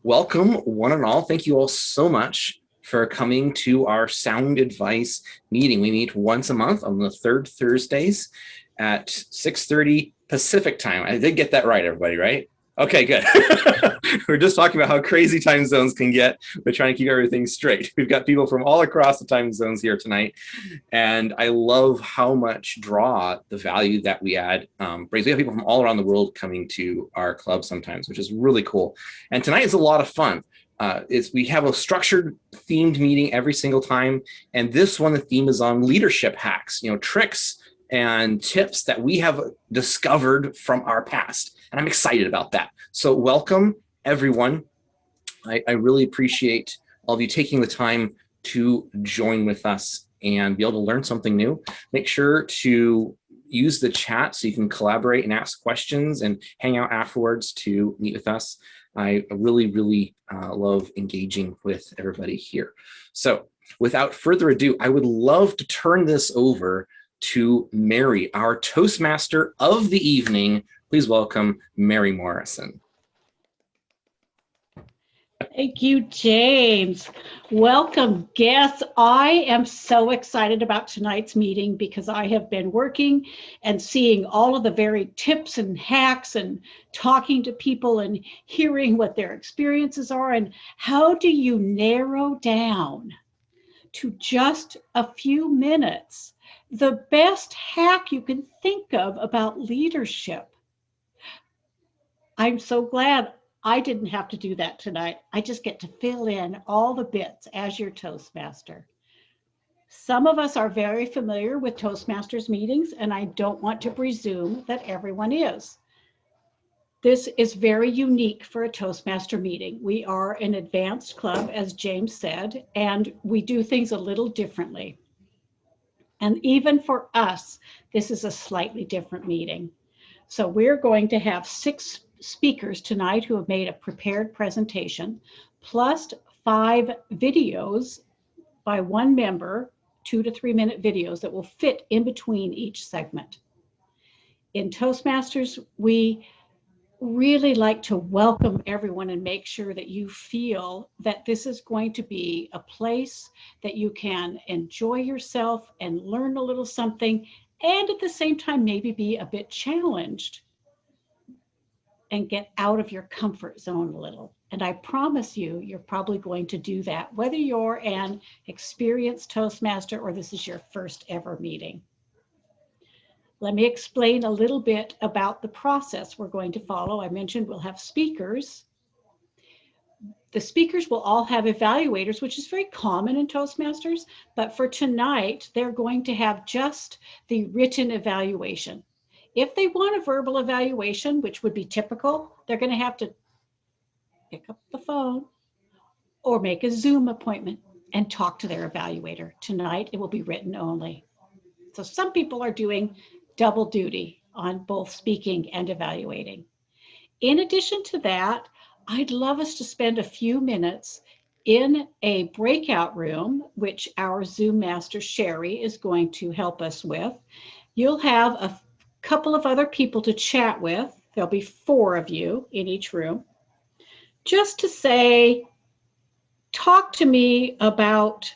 Welcome, one and all. Thank you all so much for coming to our sound advice meeting. We meet once a month on the third Thursdays at 6:30 Pacific time. I did get that right, everybody, right? Okay, good. We're just talking about how crazy time zones can get. We're trying to keep everything straight. We've got people from all across the time zones here tonight. And I love how much draw the value that we add brings. We have people from all around the world coming to our club sometimes, which is really cool. And tonight is a lot of fun. We have a structured themed meeting every single time. And this one, the theme is on leadership hacks, tricks and tips that we have discovered from our past. And I'm excited about that. So welcome, everyone. I really appreciate all of you taking the time to join with us and be able to learn something new. Make sure to use the chat so you can collaborate and ask questions and hang out afterwards to meet with us. I really love engaging with everybody here. So without further ado, I would love to turn this over to Mary, our Toastmaster of the evening. Please welcome Mary Morrison. Thank you, James. Welcome, guests. I am so excited about tonight's meeting because I have been working and seeing all of the varied tips and hacks and talking to people and hearing what their experiences are and how do you narrow down to just a few minutes the best hack you can think of about leadership. I'm so glad I didn't have to do that tonight. I just get to fill in all the bits as your Toastmaster. Some of us are very familiar with Toastmasters meetings, and I don't want to presume that everyone is. This is very unique for a Toastmaster meeting. We are an advanced club, as James said, and we do things a little differently. And even for us, this is a slightly different meeting. So we're going to have 6 speakers tonight who have made a prepared presentation, plus 5 videos by one member, 2 to 3 minute videos that will fit in between each segment. In Toastmasters, we really like to welcome everyone and make sure that you feel that this is going to be a place that you can enjoy yourself and learn a little something, and at the same time maybe be a bit challenged and get out of your comfort zone a little. And I promise you, you're probably going to do that, whether you're an experienced Toastmaster or this is your first ever meeting. Let me explain a little bit about the process we're going to follow. I mentioned we'll have speakers. The speakers will all have evaluators, which is very common in Toastmasters, but for tonight, they're going to have just the written evaluation. If they want a verbal evaluation, which would be typical, they're going to have to pick up the phone or make a Zoom appointment and talk to their evaluator. Tonight, it will be written only. So some people are doing double duty on both speaking and evaluating. In addition to that, I'd love us to spend a few minutes in a breakout room, which our Zoom master, Sherry, is going to help us with. You'll have a couple of other people to chat with. There'll be 4 of you in each room. Just to say, talk to me about,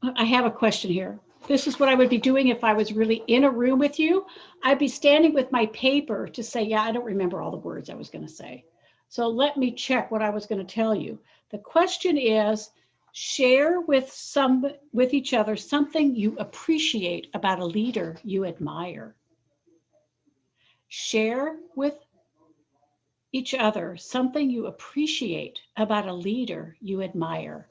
I have a question here. This is what I would be doing if I was really in a room with you. I'd be standing with my paper to say, yeah, I don't remember all the words I was going to say. So let me check what I was going to tell you. The question is, share with each other something you appreciate about a leader you admire. Share with each other something you appreciate about a leader you admire.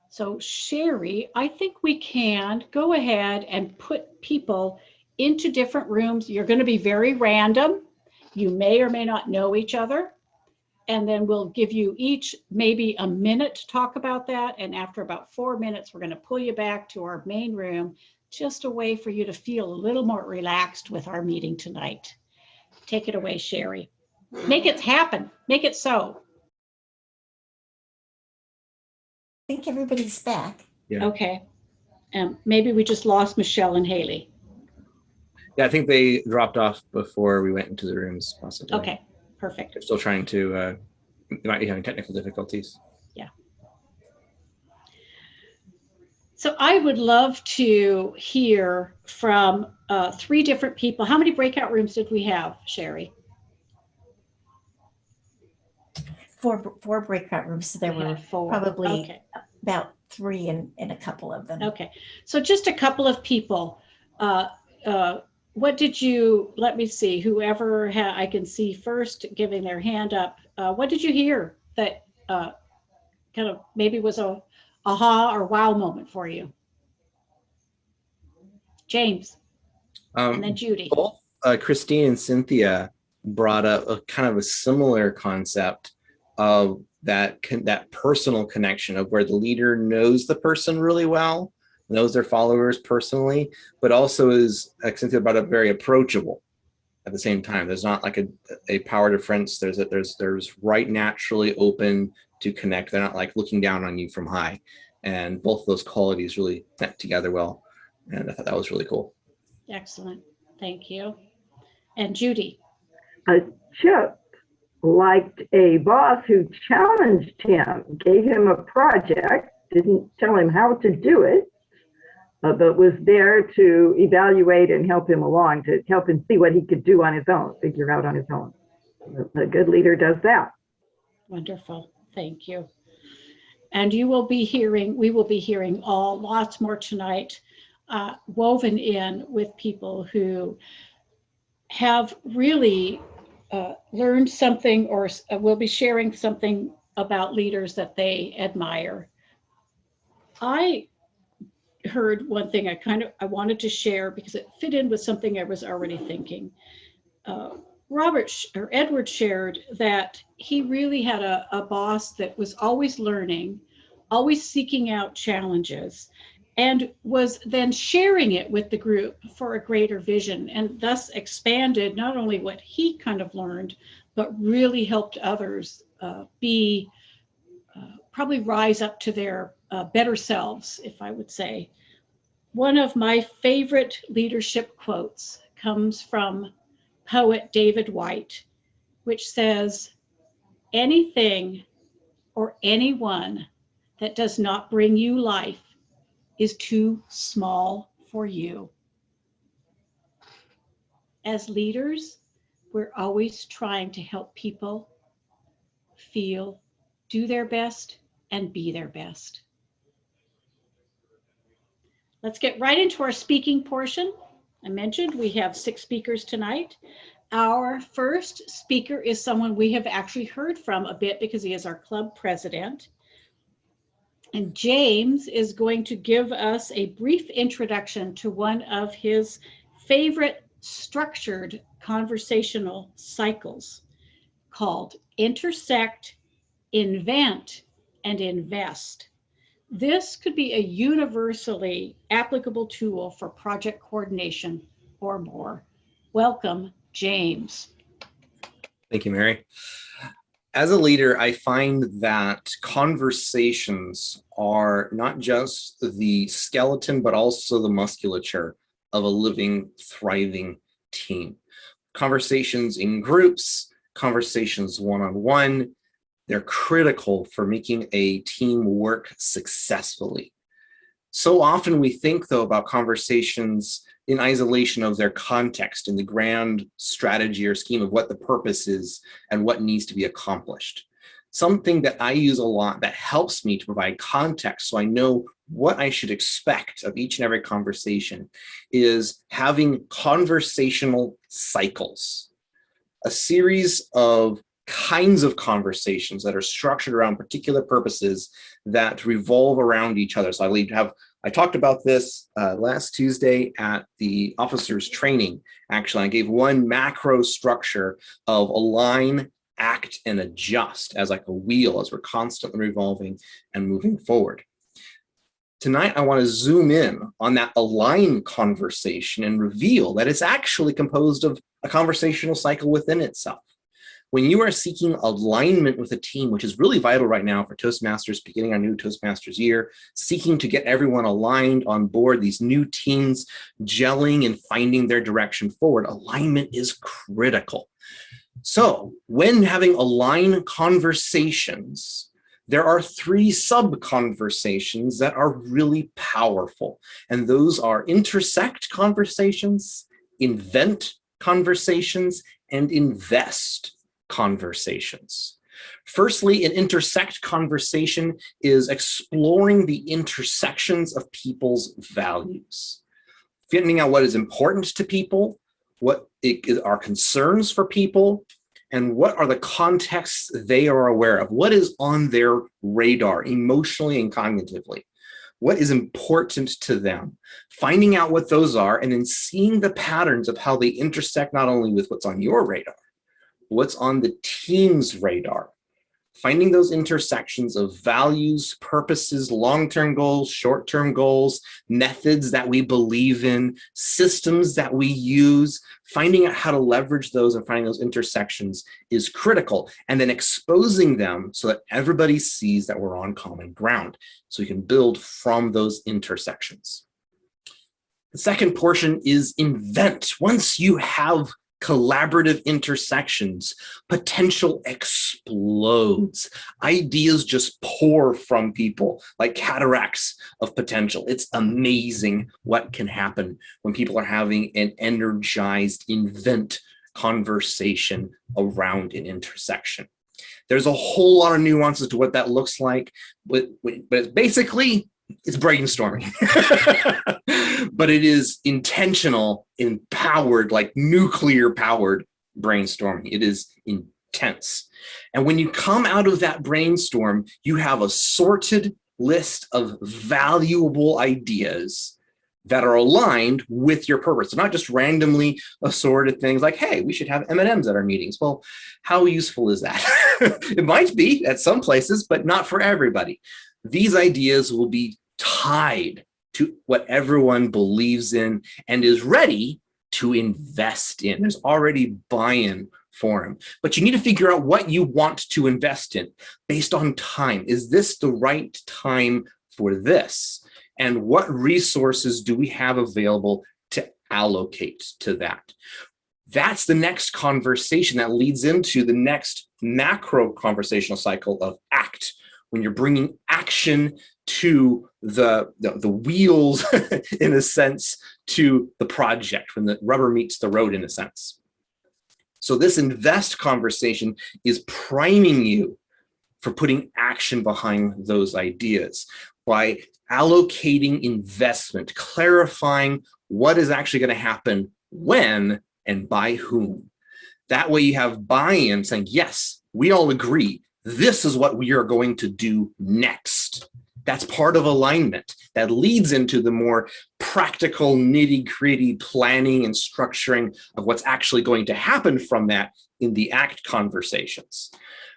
So Sherry, I think we can go ahead and put people into different rooms. You're going to be very random. You may or may not know each other. And then we'll give you each maybe a minute to talk about that. And after about 4 minutes, we're going to pull you back to our main room, just a way for you to feel a little more relaxed with our meeting tonight. Take it away, Sherry. Make it happen. Make it so. I think everybody's back. Yeah. Okay. Maybe we just lost Michelle and Haley. Yeah, I think they dropped off before we went into the rooms, possibly. Okay. Perfect. They're still trying to, they might be having technical difficulties. Yeah. So I would love to hear from 3 different people. How many breakout rooms did we have, Sherry? 4 breakout rooms. So there were 4. probably about 3 in a couple of them. Okay. So just a couple of people. What did you, let me see, whoever I can see first giving their hand up. What did you hear that kind of maybe was a aha or wow moment for you? James, and then Judy. Both Christine and Cynthia brought up a kind of a similar concept of that personal connection of where the leader knows the person really well, knows their followers personally, but also is, like Cynthia brought up, very approachable at the same time. There's not like a power difference. There's right naturally open to connect. They're not like looking down on you from high. And both of those qualities really connect together well. And I thought that was really cool. Excellent. Thank you. And Judy. Chip liked a boss who challenged him, gave him a project, didn't tell him how to do it, but was there to evaluate and help him along, to help him see what he could do on his own, figure out on his own. A good leader does that. Wonderful. Thank you. And we will be hearing lots more tonight, woven in with people who have really learned something or will be sharing something about leaders that they admire. I heard one thing I wanted to share because it fit in with something I was already thinking. Edward shared that he really had a boss that was always learning, always seeking out challenges, and was then sharing it with the group for a greater vision, and thus expanded not only what he kind of learned, but really helped others probably rise up to their better selves, if I would say. One of my favorite leadership quotes comes from poet David White, which says, "Anything or anyone that does not bring you life is too small for you." As leaders, we're always trying to help people feel, do their best, and be their best. Let's get right into our speaking portion. I mentioned we have 6 speakers tonight. Our first speaker is someone we have actually heard from a bit because he is our club president. And James is going to give us a brief introduction to one of his favorite structured conversational cycles called Intersect, Invent, and Invest. This could be a universally applicable tool for project coordination or more. Welcome, James. Thank you, Mary. As a leader, I find that conversations are not just the skeleton, but also the musculature of a living, thriving team. Conversations in groups, conversations one-on-one, they're critical for making a team work successfully. So often we think, though, about conversations in isolation of their context, in the grand strategy or scheme of what the purpose is and what needs to be accomplished. Something that I use a lot that helps me to provide context so I know what I should expect of each and every conversation is having conversational cycles, a series of kinds of conversations that are structured around particular purposes that revolve around each other. So I talked about this last Tuesday at the officers training. Actually, I gave one macro structure of align, act, and adjust as like a wheel as we're constantly revolving and moving forward. Tonight, I want to zoom in on that align conversation and reveal that it's actually composed of a conversational cycle within itself. When you are seeking alignment with a team, which is really vital right now for Toastmasters, beginning our new Toastmasters year, seeking to get everyone aligned on board, these new teams gelling and finding their direction forward, alignment is critical. So when having align conversations, there are 3 sub-conversations that are really powerful. And those are intersect conversations, invent conversations, and invest conversations. Firstly, an intersect conversation is exploring the intersections of people's values, finding out what is important to people, what are concerns for people, and what are the contexts they are aware of, what is on their radar emotionally and cognitively, what is important to them, finding out what those are, and then seeing the patterns of how they intersect not only with what's on your radar, what's on the team's radar, finding those intersections of values, purposes, long-term goals, short-term goals, methods that we believe in, systems that we use, finding out how to leverage those and finding those intersections is critical. And then exposing them so that everybody sees that we're on common ground, so we can build from those intersections. The second portion is invent. Once you have collaborative intersections, potential explodes. Ideas just pour from people like cataracts of potential. It's amazing what can happen when people are having an energized invent conversation around an intersection. There's a whole lot of nuances to what that looks like, but basically, it's brainstorming. But it is intentional, empowered, like nuclear powered brainstorming. It is intense. And when you come out of that brainstorm, you have a sorted list of valuable ideas that are aligned with your purpose. So not just randomly assorted things like, hey, we should have M&Ms at our meetings. Well, how useful is that? It might be at some places, but not for everybody. These ideas will be tied to what everyone believes in and is ready to invest in. There's already buy-in for them. But you need to figure out what you want to invest in based on time. Is this the right time for this? And what resources do we have available to allocate to that? That's the next conversation that leads into the next macro conversational cycle of ACT, when you're bringing action to the wheels, in a sense, to the project, when the rubber meets the road, in a sense. So this invest conversation is priming you for putting action behind those ideas by allocating investment, clarifying what is actually going to happen when and by whom. That way you have buy-in saying, yes, we all agree, this is what we are going to do next. That's part of alignment. That leads into the more practical, nitty-gritty planning and structuring of what's actually going to happen from that in the ACT conversations.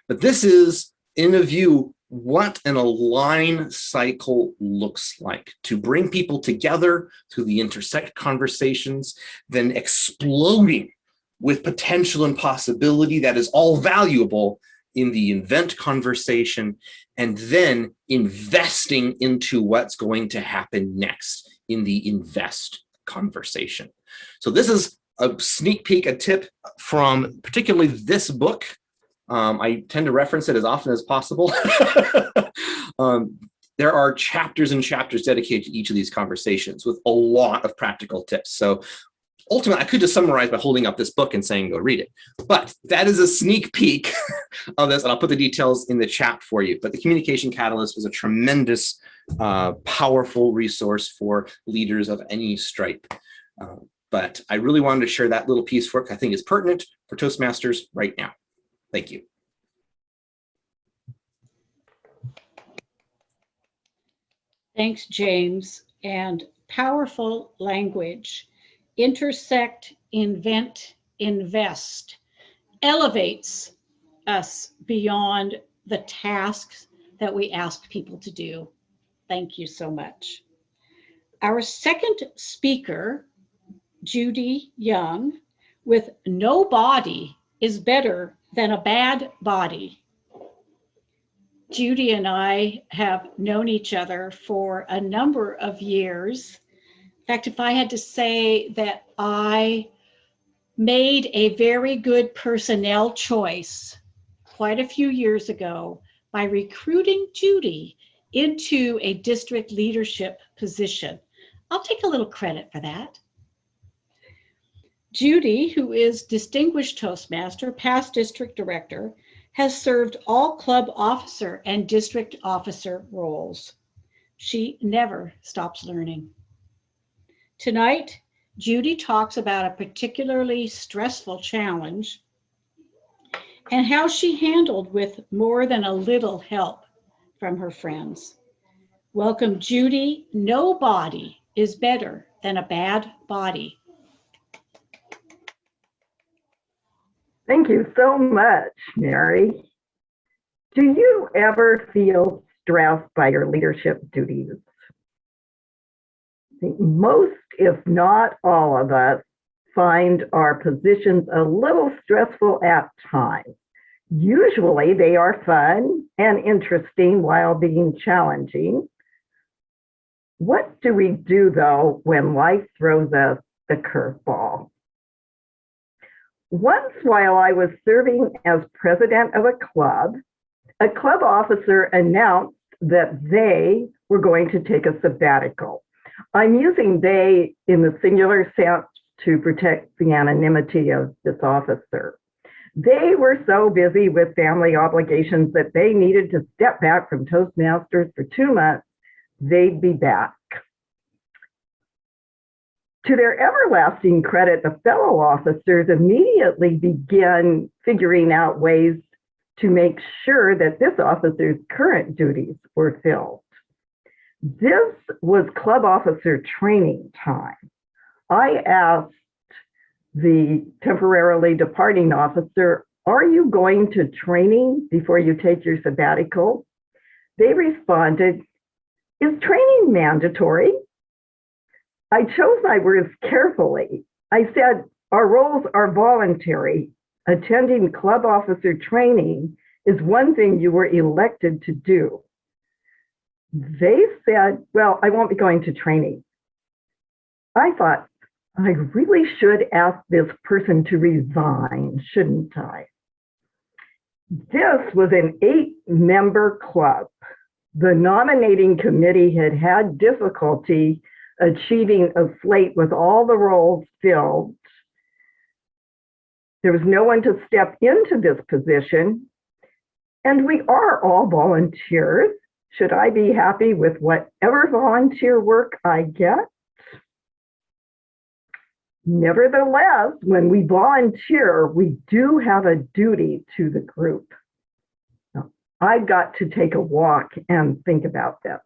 But this is, in a view, what an align cycle looks like, to bring people together through the intersect conversations, then exploding with potential and possibility that is all valuable in the invent conversation, and then investing into what's going to happen next in the invest conversation. So this is a sneak peek, a tip from particularly this book. I tend to reference it as often as possible. There are chapters and chapters dedicated to each of these conversations with a lot of practical tips. So ultimately, I could just summarize by holding up this book and saying, go read it. But that is a sneak peek of this, and I'll put the details in the chat for you. But the Communication Catalyst was a tremendous, powerful resource for leaders of any stripe. But I really wanted to share that little piece for it. I think it's pertinent for Toastmasters right now. Thank you. Thanks, James. And powerful language. Intersect, invent, invest elevates us beyond the tasks that we ask people to do. Thank you so much. Our second speaker, Judy Young, with no body is better than a bad body. Judy and I have known each other for a number of years. In fact, if I had to say that I made a very good personnel choice quite a few years ago by recruiting Judy into a district leadership position. I'll take a little credit for that. Judy, who is Distinguished Toastmaster, past district director, has served all club officer and district officer roles. She never stops learning. Tonight, Judy talks about a particularly stressful challenge and how she handled with more than a little help from her friends. Welcome, Judy. No body is better than a bad body. Thank you so much, Mary. Do you ever feel stressed by your leadership duties? I think most, if not all of us, find our positions a little stressful at times. Usually they are fun and interesting while being challenging. What do we do, though, when life throws us a curveball? Once, while I was serving as president of a club officer announced that they were going to take a sabbatical. I'm using they in the singular sense to protect the anonymity of this officer. They were so busy with family obligations that they needed to step back from Toastmasters for 2 months. They'd be back. To their everlasting credit, the fellow officers immediately began figuring out ways to make sure that this officer's current duties were filled. This was club officer training time. I asked the temporarily departing officer, "Are you going to training before you take your sabbatical?" They responded, "Is training mandatory?" I chose my words carefully. I said, "Our roles are voluntary. Attending club officer training is one thing you were elected to do." They said, "Well, I won't be going to training." I thought, I really should ask this person to resign, shouldn't I? This was an 8-member club. The nominating committee had had difficulty achieving a slate with all the roles filled. There was no one to step into this position, and we are all volunteers. Should I be happy with whatever volunteer work I get? Nevertheless, when we volunteer, we do have a duty to the group. Now, I got to take a walk and think about this.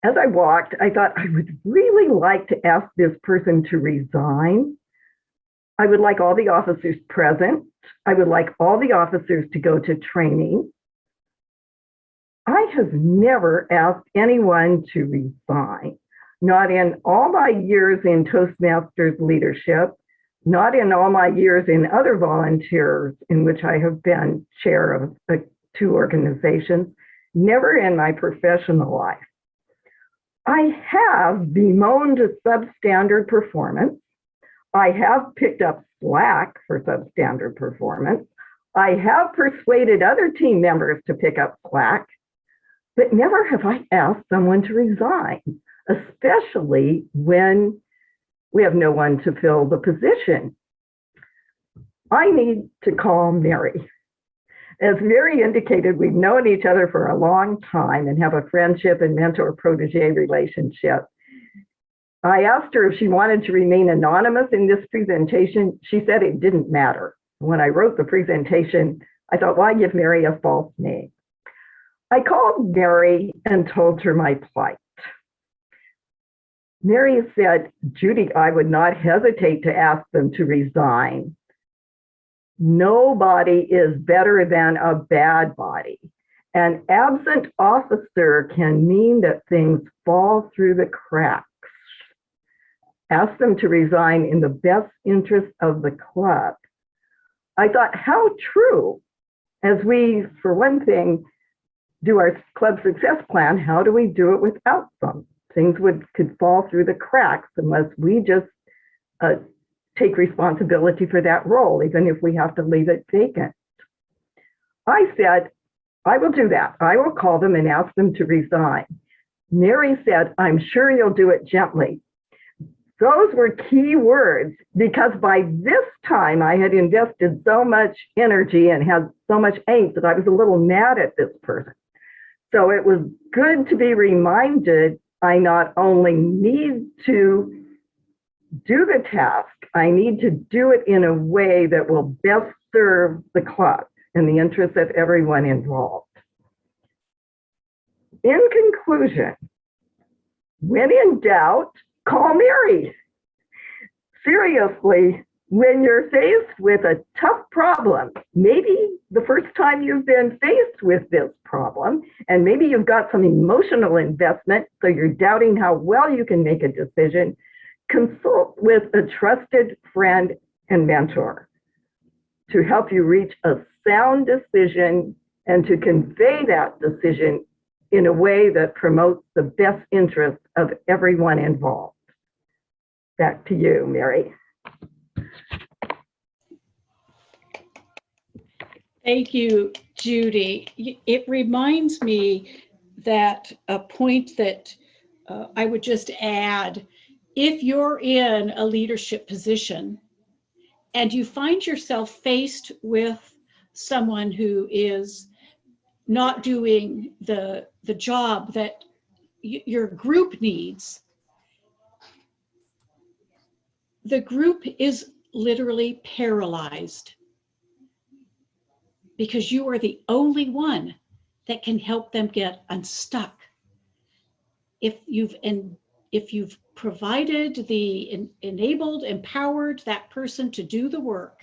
As I walked, I thought I would really like to ask this person to resign. I would like all the officers present. I would like all the officers to go to training. I have never asked anyone to resign, not in all my years in Toastmasters leadership, not in all my years in other volunteers in which I have been chair of 2 organizations, never in my professional life. I have bemoaned substandard performance. I have picked up slack for substandard performance. I have persuaded other team members to pick up slack, but never have I asked someone to resign, especially when we have no one to fill the position. I need to call Mary. As Mary indicated, we've known each other for a long time and have a friendship and mentor-protege relationship. I asked her if she wanted to remain anonymous in this presentation. She said it didn't matter. When I wrote the presentation, I thought, why give Mary a false name? I called Mary and told her my plight. Mary said, "Judy, I would not hesitate to ask them to resign. Nobody is better than a bad body. An absent officer can mean that things fall through the cracks. Ask them to resign in the best interest of the club." I thought, how true. As we, for one thing, do our club success plan, how do we do it without them? Things could fall through the cracks unless we just take responsibility for that role, even if we have to leave it vacant. I said, I will do that. I will call them and ask them to resign. Mary said, I'm sure you'll do it gently. Those were key words, because by this time I had invested so much energy and had so much angst that I was a little mad at this person. So it was good to be reminded I not only need to do the task, I need to do it in a way that will best serve the club and the interests of everyone involved. In conclusion, when in doubt, call Mary. Seriously, when you're faced with a tough problem, maybe the first time you've been faced with this problem, and maybe you've got some emotional investment, so you're doubting how well you can make a decision, consult with a trusted friend and mentor to help you reach a sound decision and to convey that decision in a way that promotes the best interest of everyone involved. Back to you, Mary. Thank you, Judy. It reminds me that a point that I would just add, if you're in a leadership position and you find yourself faced with someone who is not doing the job that your group needs, the group is literally paralyzed because you are the only one that can help them get unstuck. If you've provided enabled, empowered that person to do the work,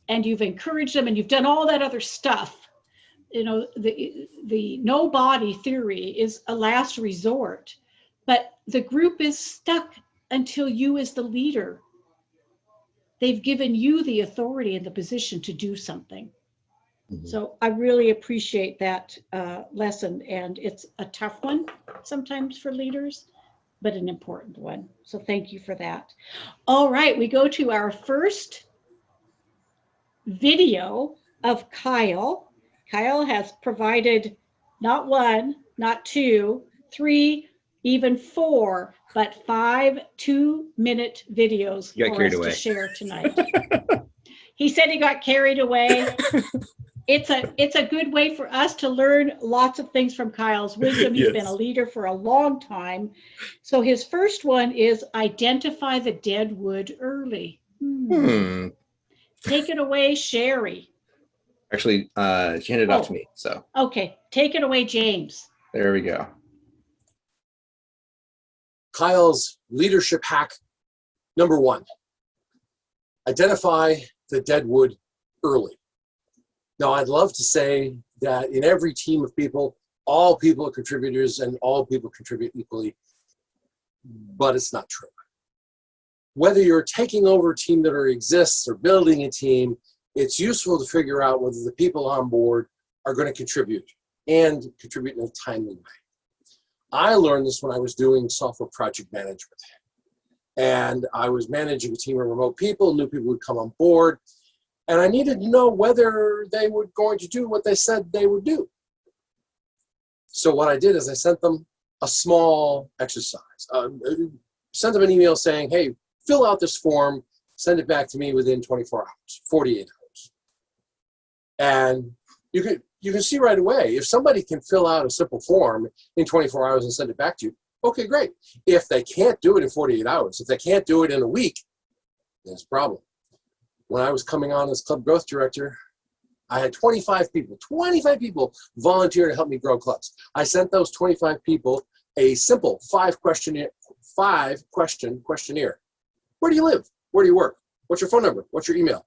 and you've encouraged them and you've done all that other stuff, you know, the no body theory is a last resort, but the group is stuck until you as the leader, they've given you the authority and the position to do something. Mm-hmm. So I really appreciate that lesson, and it's a tough one sometimes for leaders, but an important one. So thank you for that. All right, we go to our first video of Kyle. Kyle has provided not one, not two, three, even four, but 5 2-minute videos for us to share tonight. He said he got carried away. It's a good way for us to learn lots of things from Kyle's wisdom. He's been a leader for a long time. So his first one is identify the dead wood early. Take it away, Sherry. Actually, she handed it off to me, so. Okay, take it away, James. There we go. Kyle's leadership hack number 1, identify the dead wood early. Now, I'd love to say that in every team of people, all people are contributors and all people contribute equally, but it's not true. Whether you're taking over a team that already exists or building a team, it's useful to figure out whether the people on board are going to contribute and contribute in a timely way. I learned this when I was doing software project management. And I was managing a team of remote people, new people would come on board, and I needed to know whether they were going to do what they said they would do. So what I did is I sent them a small exercise. Sent them an email saying, hey, fill out this form, send it back to me within 24 hours, 48 hours. And you can see right away, if somebody can fill out a simple form in 24 hours and send it back to you, okay, great. If they can't do it in 48 hours, if they can't do it in a week, there's a problem. When I was coming on as club growth director, I had 25 people volunteer to help me grow clubs. I sent those 25 people a simple 5-question questionnaire. Where do you live? Where do you work? What's your phone number? What's your email?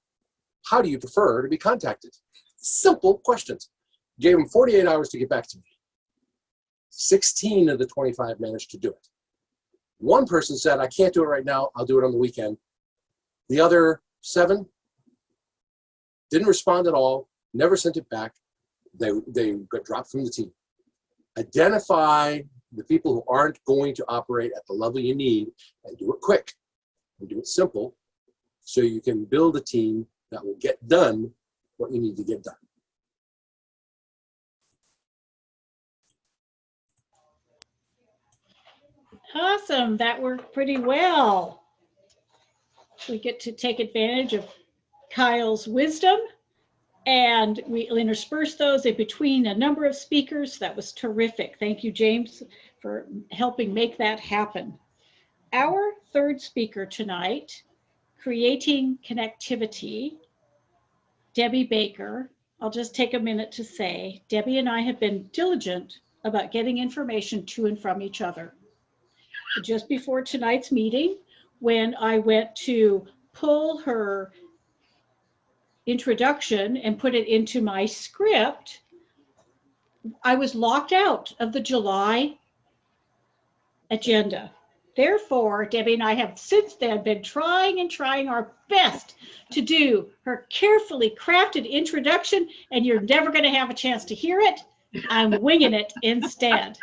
How do you prefer to be contacted? Simple questions. Gave them 48 hours to get back to me. 16 of the 25 managed to do it. One person said, I can't do it right now. I'll do it on the weekend. The other 7 didn't respond at all, never sent it back. They got dropped from the team. Identify the people who aren't going to operate at the level you need and do it quick and do it simple so you can build a team that will get done what you need to get done. Awesome, that worked pretty well. We get to take advantage of Kyle's wisdom, and we intersperse those in between a number of speakers. That was terrific. Thank you, James, for helping make that happen. Our third speaker tonight, creating connectivity, Debbie Baker. I'll just take a minute to say, Debbie and I have been diligent about getting information to and from each other. Just before tonight's meeting, when I went to pull her introduction and put it into my script, I was locked out of the July agenda. Therefore, Debbie and I have since then been trying our best to do her carefully crafted introduction, and you're never going to have a chance to hear it. I'm winging it instead.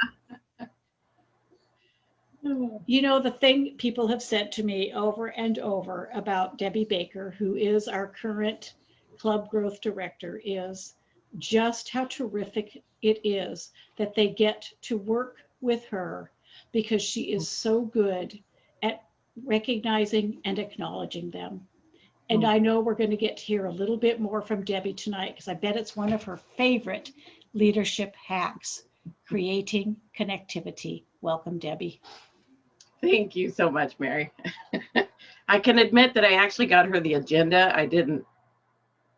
You know, the thing people have said to me over and over about Debbie Baker, who is our current club growth director, is just how terrific it is that they get to work with her, because she is so good at recognizing and acknowledging them. And I know we're going to get to hear a little bit more from Debbie tonight, because I bet it's one of her favorite leadership hacks, creating connectivity. Welcome, Debbie. Thank you so much, Mary. I can admit that I actually got her the agenda. I didn't,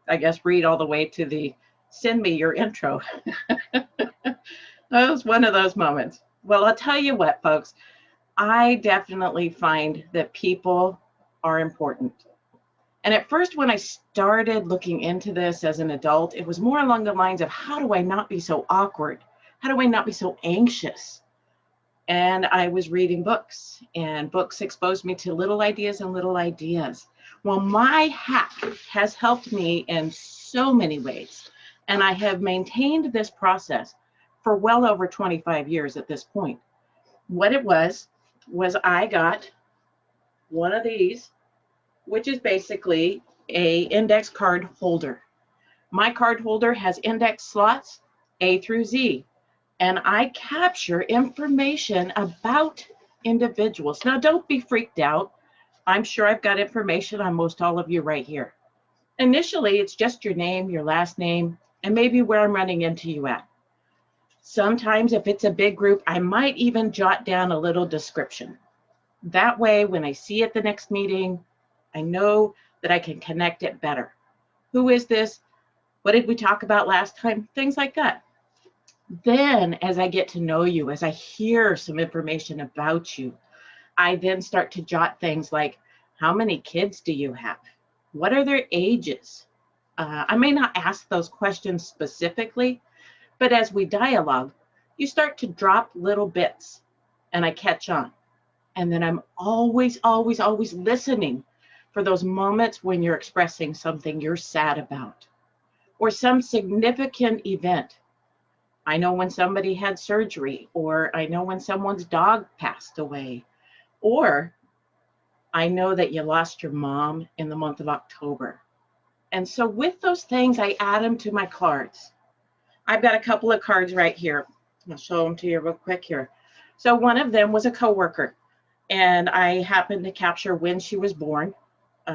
I guess, read all the way to the send me your intro. That was one of those moments. Well, I'll tell you what, folks, I definitely find that people are important. And at first, when I started looking into this as an adult, it was more along the lines of, how do I not be so awkward? How do I not be so anxious? And I was reading books, and books exposed me to little ideas and little ideas. Well, my hack has helped me in so many ways. And I have maintained this process for well over 25 years at this point. What it was I got one of these, which is basically a index card holder. My card holder has index slots A through Z, and I capture information about individuals. Now, don't be freaked out. I'm sure I've got information on most all of you right here. Initially, it's just your name, your last name, and maybe where I'm running into you at. Sometimes if it's a big group, I might even jot down a little description. That way, when I see it the next meeting, I know that I can connect it better. Who is this? What did we talk about last time? Things like that. Then, as I get to know you, as I hear some information about you, I then start to jot things like, how many kids do you have? What are their ages? I may not ask those questions specifically, but as we dialogue, you start to drop little bits, and I catch on. And then I'm always listening for those moments when you're expressing something you're sad about, or some significant event. I know when somebody had surgery, or I know when someone's dog passed away, or I know that you lost your mom in the month of October. And so with those things, I add them to my cards. I've got a couple of cards right here. I'll show them to you real quick here. So one of them was a coworker, and I happened to capture when she was born.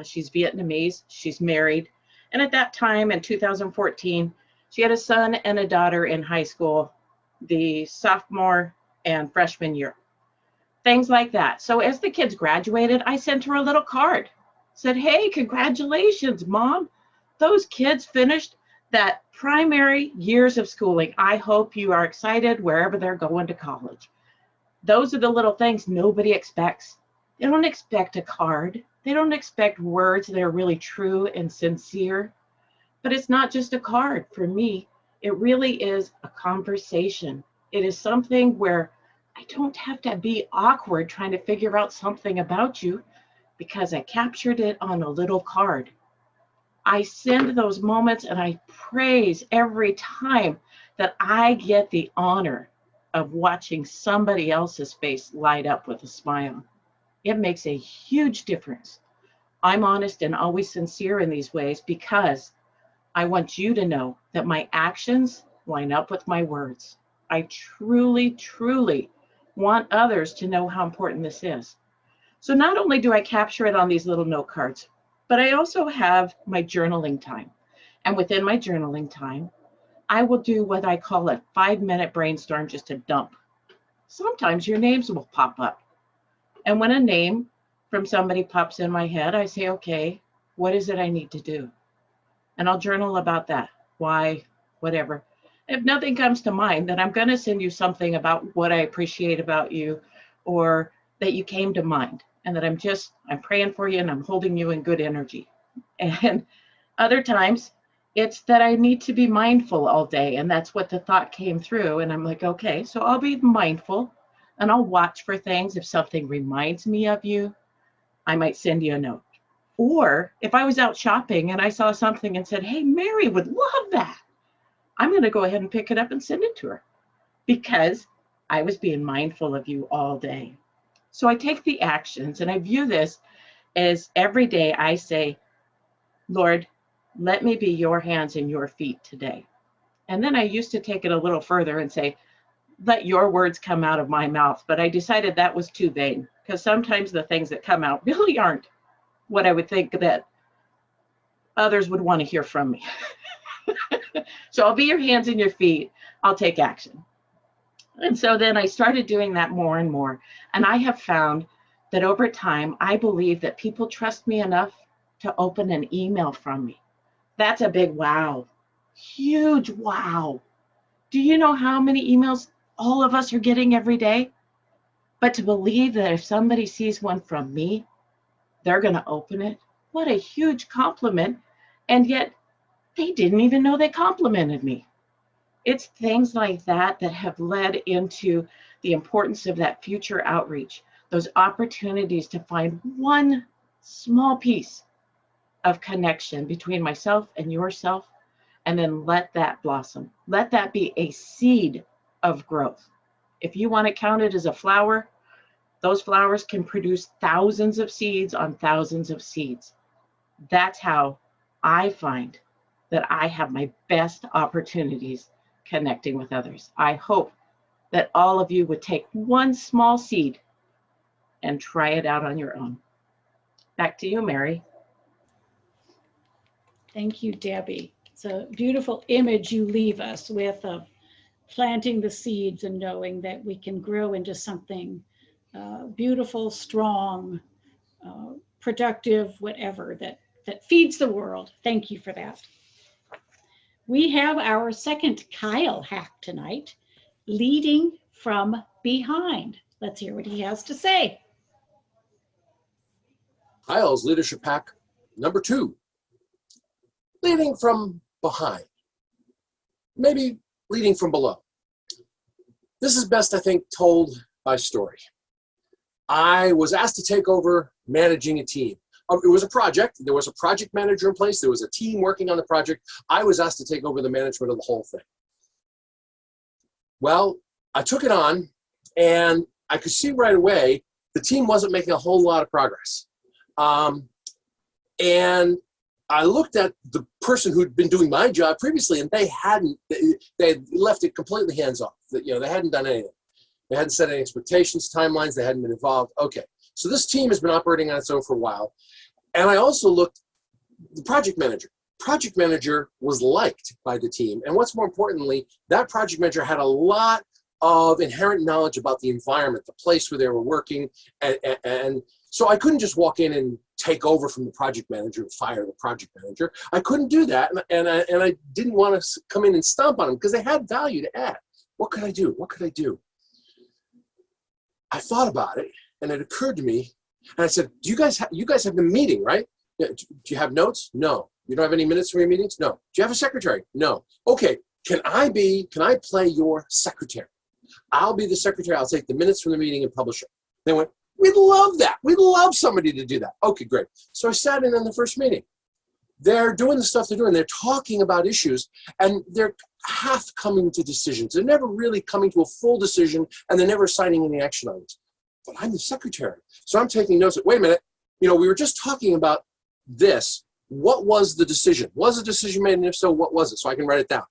She's Vietnamese, she's married. And at that time in 2014, she had a son and a daughter in high school, the sophomore and freshman year. Things like that. So as the kids graduated, I sent her a little card. Said, hey, congratulations, Mom. Those kids finished that primary years of schooling. I hope you are excited wherever they're going to college. Those are the little things nobody expects. They don't expect a card. They don't expect words that are really true and sincere. But it's not just a card. For me, it really is a conversation. It is something where I don't have to be awkward trying to figure out something about you, because I captured it on a little card. I send those moments, and I praise every time that I get the honor of watching somebody else's face light up with a smile. It makes a huge difference I'm honest and always sincere in these ways because I want you to know that my actions line up with my words. I truly, truly want others to know how important this is. So not only do I capture it on these little note cards, but I also have my journaling time. And within my journaling time, I will do what I call a 5-minute brainstorm, just a dump. Sometimes your names will pop up. And when a name from somebody pops in my head, I say, okay, what is it I need to do? And I'll journal about that. Why, whatever. If nothing comes to mind, then I'm going to send you something about what I appreciate about you, or that you came to mind, and that I'm praying for you and I'm holding you in good energy. And other times it's that I need to be mindful all day. And that's what the thought came through. And I'm like, okay, so I'll be mindful and I'll watch for things. If something reminds me of you, I might send you a note. Or if I was out shopping and I saw something and said, hey, Mary would love that, I'm going to go ahead and pick it up and send it to her because I was being mindful of you all day. So I take the actions, and I view this as every day I say, Lord, let me be your hands and your feet today. And then I used to take it a little further and say, let your words come out of my mouth. But I decided that was too vain, because sometimes the things that come out really aren't what I would think that others would want to hear from me. So I'll be your hands and your feet. I'll take action. And so then I started doing that more and more. And I have found that over time, I believe that people trust me enough to open an email from me. That's a big wow. Huge wow. Do you know how many emails all of us are getting every day? But to believe that if somebody sees one from me, they're going to open it. What a huge compliment. And yet they didn't even know they complimented me. It's things like that that have led into the importance of that future outreach, those opportunities to find one small piece of connection between myself and yourself, and then let that blossom. Let that be a seed of growth. If you want to count it as a flower, those flowers can produce thousands of seeds on thousands of seeds. That's how I find that I have my best opportunities connecting with others. I hope that all of you would take one small seed and try it out on your own. Back to you, Mary. Thank you, Debbie. It's a beautiful image you leave us with of planting the seeds and knowing that we can grow into something beautiful, strong, productive, whatever, that feeds the world. Thank you for that. We have our second Kyle hack tonight, leading from behind. Let's hear what he has to say. Kyle's leadership hack number 2, leading from behind, maybe leading from below. This is best, I think, told by story. I was asked to take over managing a team. It was a project. There was a project manager in place. There was a team working on the project. I was asked to take over the management of the whole thing. Well, I took it on, and I could see right away the team wasn't making a whole lot of progress. And I looked at the person who'd been doing my job previously, and they had left it completely hands off. They hadn't done anything. They hadn't set any expectations, timelines. They hadn't been involved. Okay, so this team has been operating on its own for a while. And I also looked at the project manager. Project manager was liked by the team. And what's more importantly, that project manager had a lot of inherent knowledge about the environment, the place where they were working. And so I couldn't just walk in and take over from the project manager and fire the project manager. I couldn't do that. And I didn't want to come in and stomp on them because they had value to add. What could I do? What could I do? I thought about it, and it occurred to me, and I said, you guys have been meeting, right? Do you have notes? No. You don't have any minutes from your meetings? No. Do you have a secretary? No. Okay, can I play your secretary? I'll be the secretary. I'll take the minutes from the meeting and publish it. They went, we'd love that. We'd love somebody to do that. Okay, great. So I sat in on the first meeting. They're doing the stuff they're doing. They're talking about issues, and they're half coming to decisions. They're never really coming to a full decision, and they're never signing any action items. But I'm the secretary. So I'm taking notes. Wait a minute. We were just talking about this. What was the decision? Was the decision made, and if so, what was it? So I can write it down.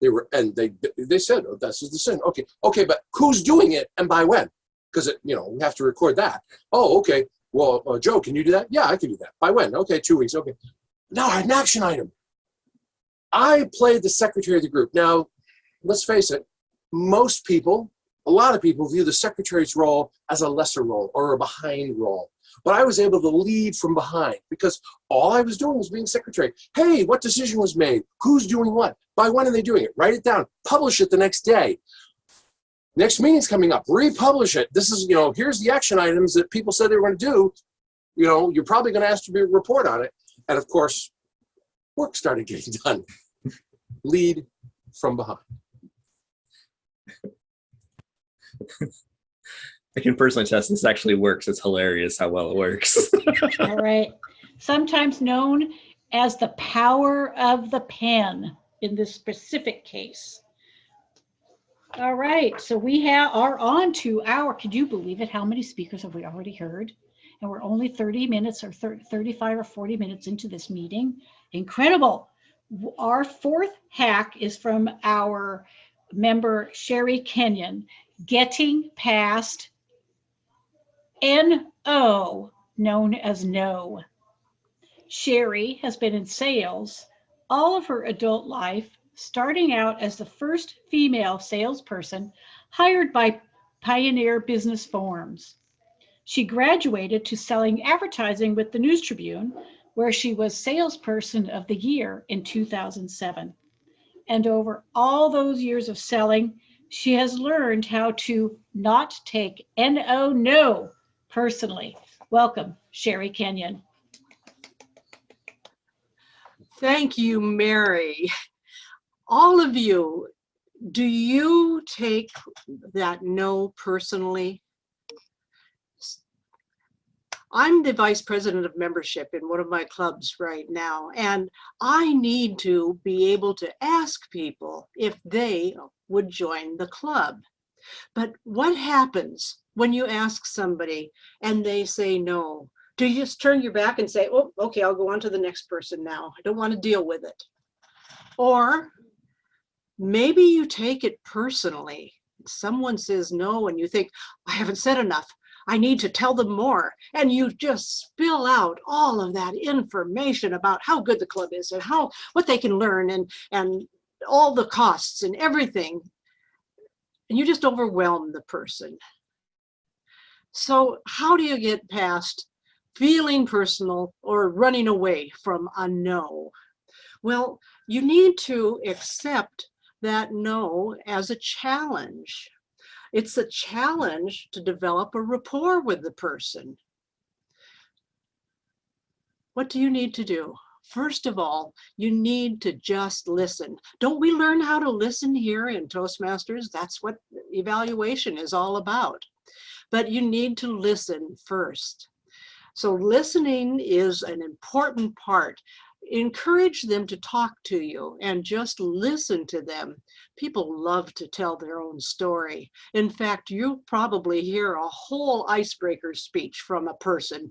They said, oh, that's the decision. Okay, but who's doing it and by when? Because we have to record that. Oh, okay. Well, Joe, can you do that? Yeah, I can do that. By when? Okay, 2 weeks. Okay. Now I had an action item. I played the secretary of the group. Now, let's face it, a lot of people view the secretary's role as a lesser role or a behind role. But I was able to lead from behind because all I was doing was being secretary. Hey, what decision was made? Who's doing what? By when are they doing it? Write it down. Publish it the next day. Next meeting's coming up. Republish it. This is, here's the action items that people said they were going to do. You're probably going to ask to report on it. And of course, work started getting done. Lead from behind. I can personally test this actually works. It's hilarious how well it works. All right. Sometimes known as the power of the pen in this specific case. All right. So we are on to could you believe it? How many speakers have we already heard? And we're only 30 minutes or 35 or 40 minutes into this meeting. Incredible. Our fourth hack is from our member, Sherry Kenyon, getting past NO, known as no. Sherry has been in sales all of her adult life, starting out as the first female salesperson hired by Pioneer Business Forms. She graduated to selling advertising with the News Tribune, where she was Salesperson of the Year in 2007. And over all those years of selling, she has learned how to not take no personally. Welcome, Sherry Kenyon. Thank you, Mary. All of you, do you take that no personally? I'm the vice president of membership in one of my clubs right now, and I need to be able to ask people if they would join the club. But what happens when you ask somebody and they say no? Do you just turn your back and say, oh, okay, I'll go on to the next person now. I don't want to deal with it. Or maybe you take it personally. Someone says no and you think, I haven't said enough. I need to tell them more. And you just spill out all of that information about how good the club is and what they can learn and all the costs and everything. And you just overwhelm the person. So how do you get past feeling personal or running away from a no? Well, you need to accept that no as a challenge. It's a challenge to develop a rapport with the person. What do you need to do? First of all, you need to just listen. Don't we learn how to listen here in Toastmasters? That's what evaluation is all about. But you need to listen first. So listening is an important part. Encourage them to talk to you and just listen to them. People love to tell their own story. In fact, you'll probably hear a whole icebreaker speech from a person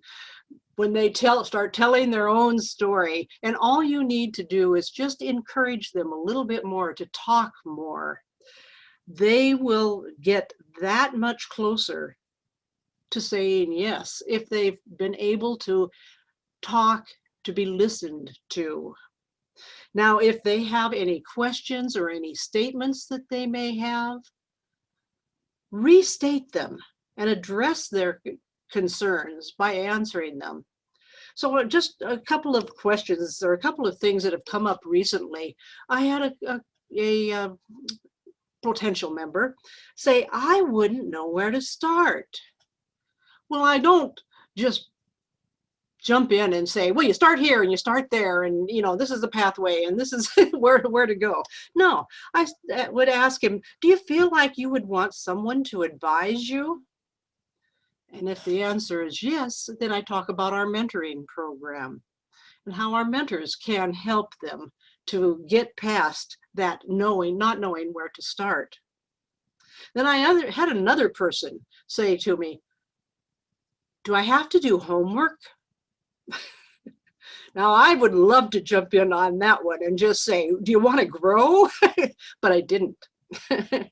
when they start telling their own story. And all you need to do is just encourage them a little bit more to talk more. They will get that much closer to saying yes if they've been able to talk, to be listened to. Now, if they have any questions or any statements that they may have, restate them and address their concerns by answering them. So just a couple of questions or a couple of things that have come up recently. I had a potential member say, I wouldn't know where to start. Well, I don't just jump in and say, well, you start here and you start there and this is the pathway and this is where to go. No, I would ask him, do you feel like you would want someone to advise you? And if the answer is yes, then I talk about our mentoring program and how our mentors can help them to get past that not knowing where to start. Then I had another person say to me, do I have to do homework? Now, I would love to jump in on that one and just say, do you want to grow? But I didn't. I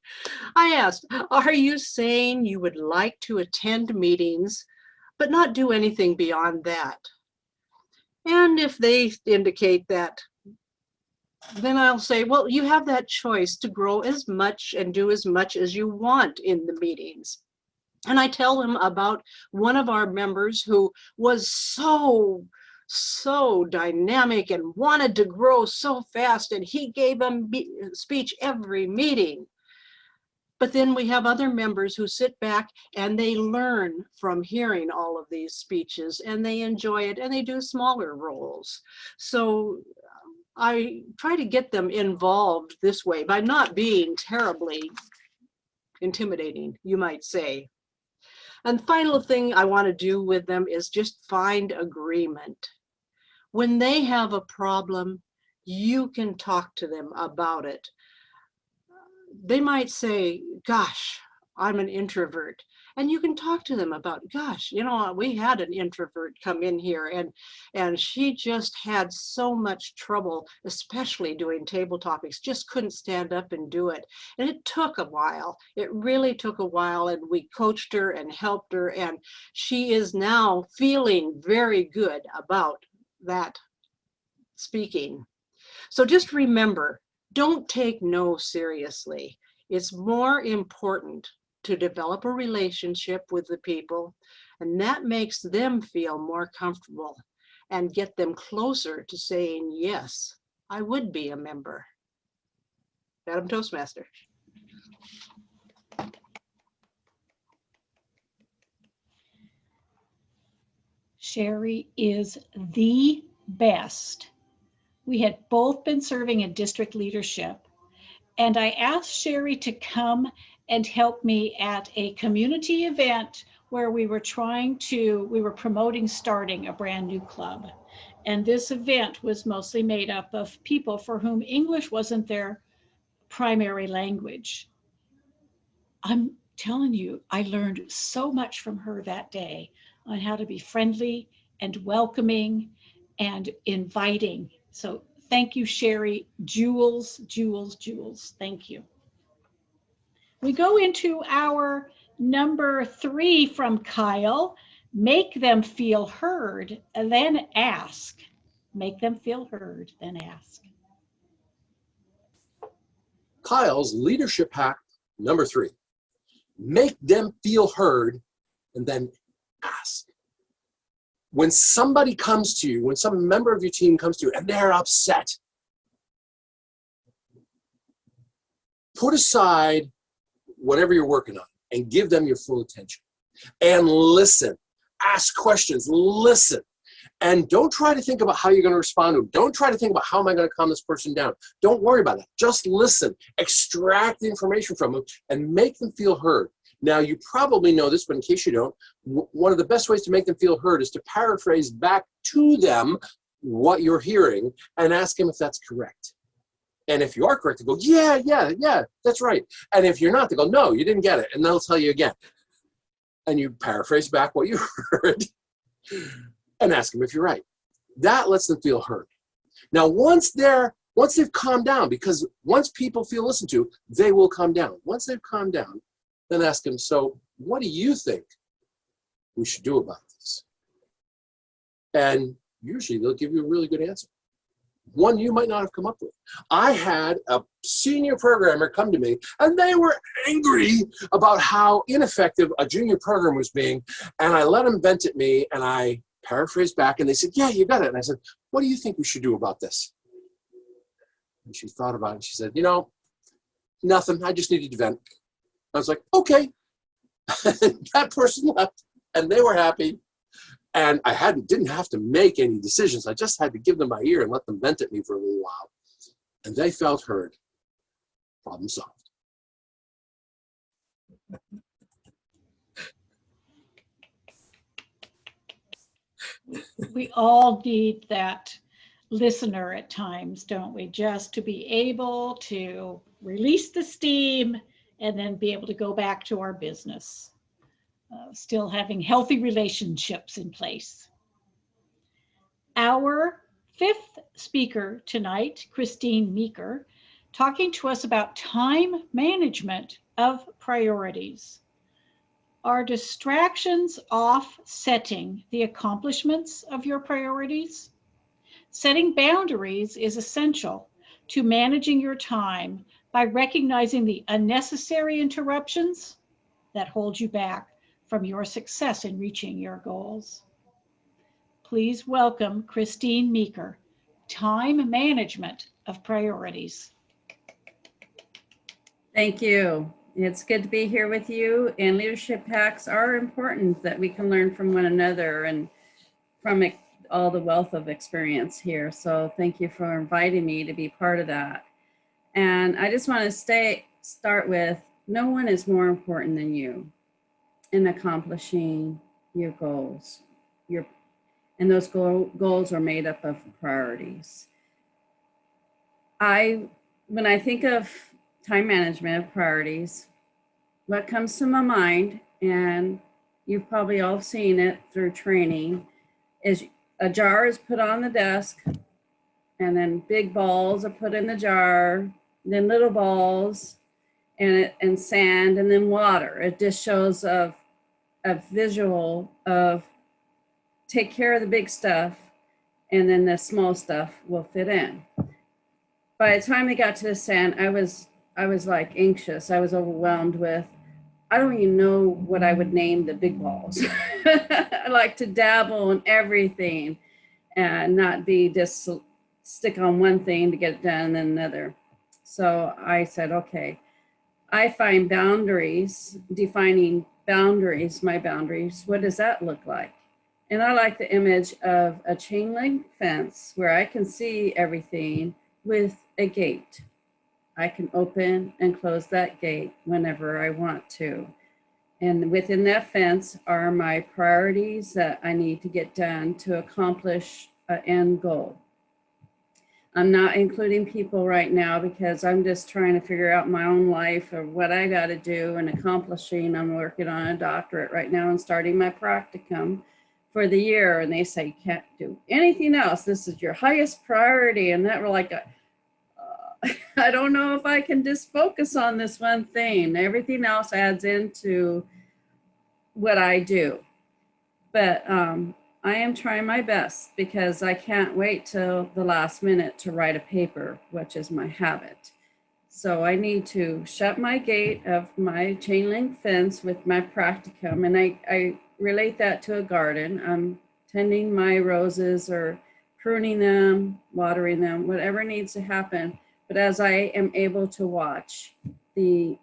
asked, are you saying you would like to attend meetings, but not do anything beyond that? And if they indicate that, then I'll say, well, you have that choice to grow as much and do as much as you want in the meetings. And I tell them about one of our members who was so dynamic and wanted to grow so fast, and he gave a speech every meeting. But then we have other members who sit back and they learn from hearing all of these speeches, and they enjoy it, and they do smaller roles. So I try to get them involved this way by not being terribly intimidating, you might say. And final thing I want to do with them is just find agreement. When they have a problem, you can talk to them about it. They might say, gosh, I'm an introvert. And you can talk to them about, gosh, you know, we had an introvert come in here, and she just had so much trouble, especially doing table topics, just couldn't stand up and do it. And it took a while. It really took a while, and we coached her and helped her, and she is now feeling very good about that speaking. So just remember, don't take no seriously. It's more important to develop a relationship with the people, and that makes them feel more comfortable and get them closer to saying, yes, I would be a member. Madam Toastmaster. Sherry is the best. We had both been serving in district leadership, and I asked Sherry to come and help me at a community event where we were promoting starting a brand new club. And this event was mostly made up of people for whom English wasn't their primary language. I'm telling you, I learned so much from her that day on how to be friendly and welcoming and inviting. So thank you, Sherry. Jewels, jewels, jewels. Thank you. We go into our number 3 from Kyle. Make them feel heard, and then ask. Make them feel heard, then ask. Kyle's leadership hack number 3. Make them feel heard and then ask. When somebody comes to you, when some member of your team comes to you and they're upset, put aside whatever you're working on and give them your full attention. And listen. Ask questions. Listen. And don't try to think about how you're going to respond to them. Don't try to think about how am I going to calm this person down. Don't worry about that. Just listen. Extract the information from them and make them feel heard. Now, you probably know this, but in case you don't, one of the best ways to make them feel heard is to paraphrase back to them what you're hearing and ask them if that's correct. And if you are correct, they go, yeah, that's right. And if you're not, they go, no, you didn't get it. And they'll tell you again. And you paraphrase back what you heard and ask them if you're right. That lets them feel heard. Now, once they've calmed down, because once people feel listened to, they will calm down. Once they've calmed down, then ask them, so what do you think we should do about this? And usually they'll give you a really good answer. One you might not have come up with. I had a senior programmer come to me, and they were angry about how ineffective a junior program was being, and I let them vent at me, and I paraphrased back, and they said, yeah, you got it. And I said, what do you think we should do about this? And she thought about it, and she said, you know, nothing, I just needed to vent. I was like, okay. That person left, and they were happy. And I didn't have to make any decisions. I just had to give them my ear and let them vent at me for a little while. And they felt heard. Problem solved. We all need that listener at times, don't we? Just to be able to release the steam and then be able to go back to our business. Still having healthy relationships in place. Our fifth speaker tonight, Christine Meeker, talking to us about time management of priorities. Are distractions offsetting the accomplishments of your priorities? Setting boundaries is essential to managing your time by recognizing the unnecessary interruptions that hold you back from your success in reaching your goals. Please welcome Christine Meeker, Time Management of Priorities. Thank you. It's good to be here with you, and leadership hacks are important that we can learn from one another and from all the wealth of experience here. So thank you for inviting me to be part of that. And I just want to start with, no one is more important than you in accomplishing your goals. And those goals are made up of priorities. When I think of time management of priorities, what comes to my mind, and you've probably all seen it through training, is a jar is put on the desk, and then big balls are put in the jar, then little balls, and sand, and then water. It just shows a visual of take care of the big stuff, and then the small stuff will fit in. By the time they got to the sand, I was like anxious. I was overwhelmed with, I don't even know what I would name the big balls. I like to dabble in everything and not be just stick on one thing to get it done and then another. So I said, okay, I find boundaries, defining boundaries, my boundaries. What does that look like? And I like the image of a chain link fence where I can see everything with a gate. I can open and close that gate whenever I want to. And within that fence are my priorities that I need to get done to accomplish an end goal. I'm not including people right now because I'm just trying to figure out my own life or what I got to do and accomplishing. I'm working on a doctorate right now and starting my practicum for the year. And they say, you can't do anything else. This is your highest priority. And that were like, I don't know if I can just focus on this one thing. Everything else adds into what I do. But I am trying my best because I can't wait till the last minute to write a paper, which is my habit. So I need to shut my gate of my chain link fence with my practicum. And I relate that to a garden. I'm tending my roses or pruning them, watering them, whatever needs to happen. But as I am able to watch the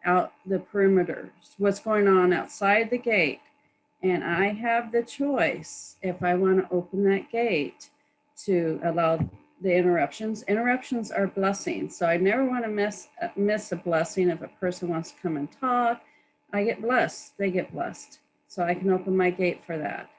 perimeters, what's going on outside the gate, and I have the choice if I want to open that gate to allow the interruptions. Interruptions are blessings. So I never want to miss a blessing. If a person wants to come and talk, I get blessed, they get blessed. So I can open my gate for that.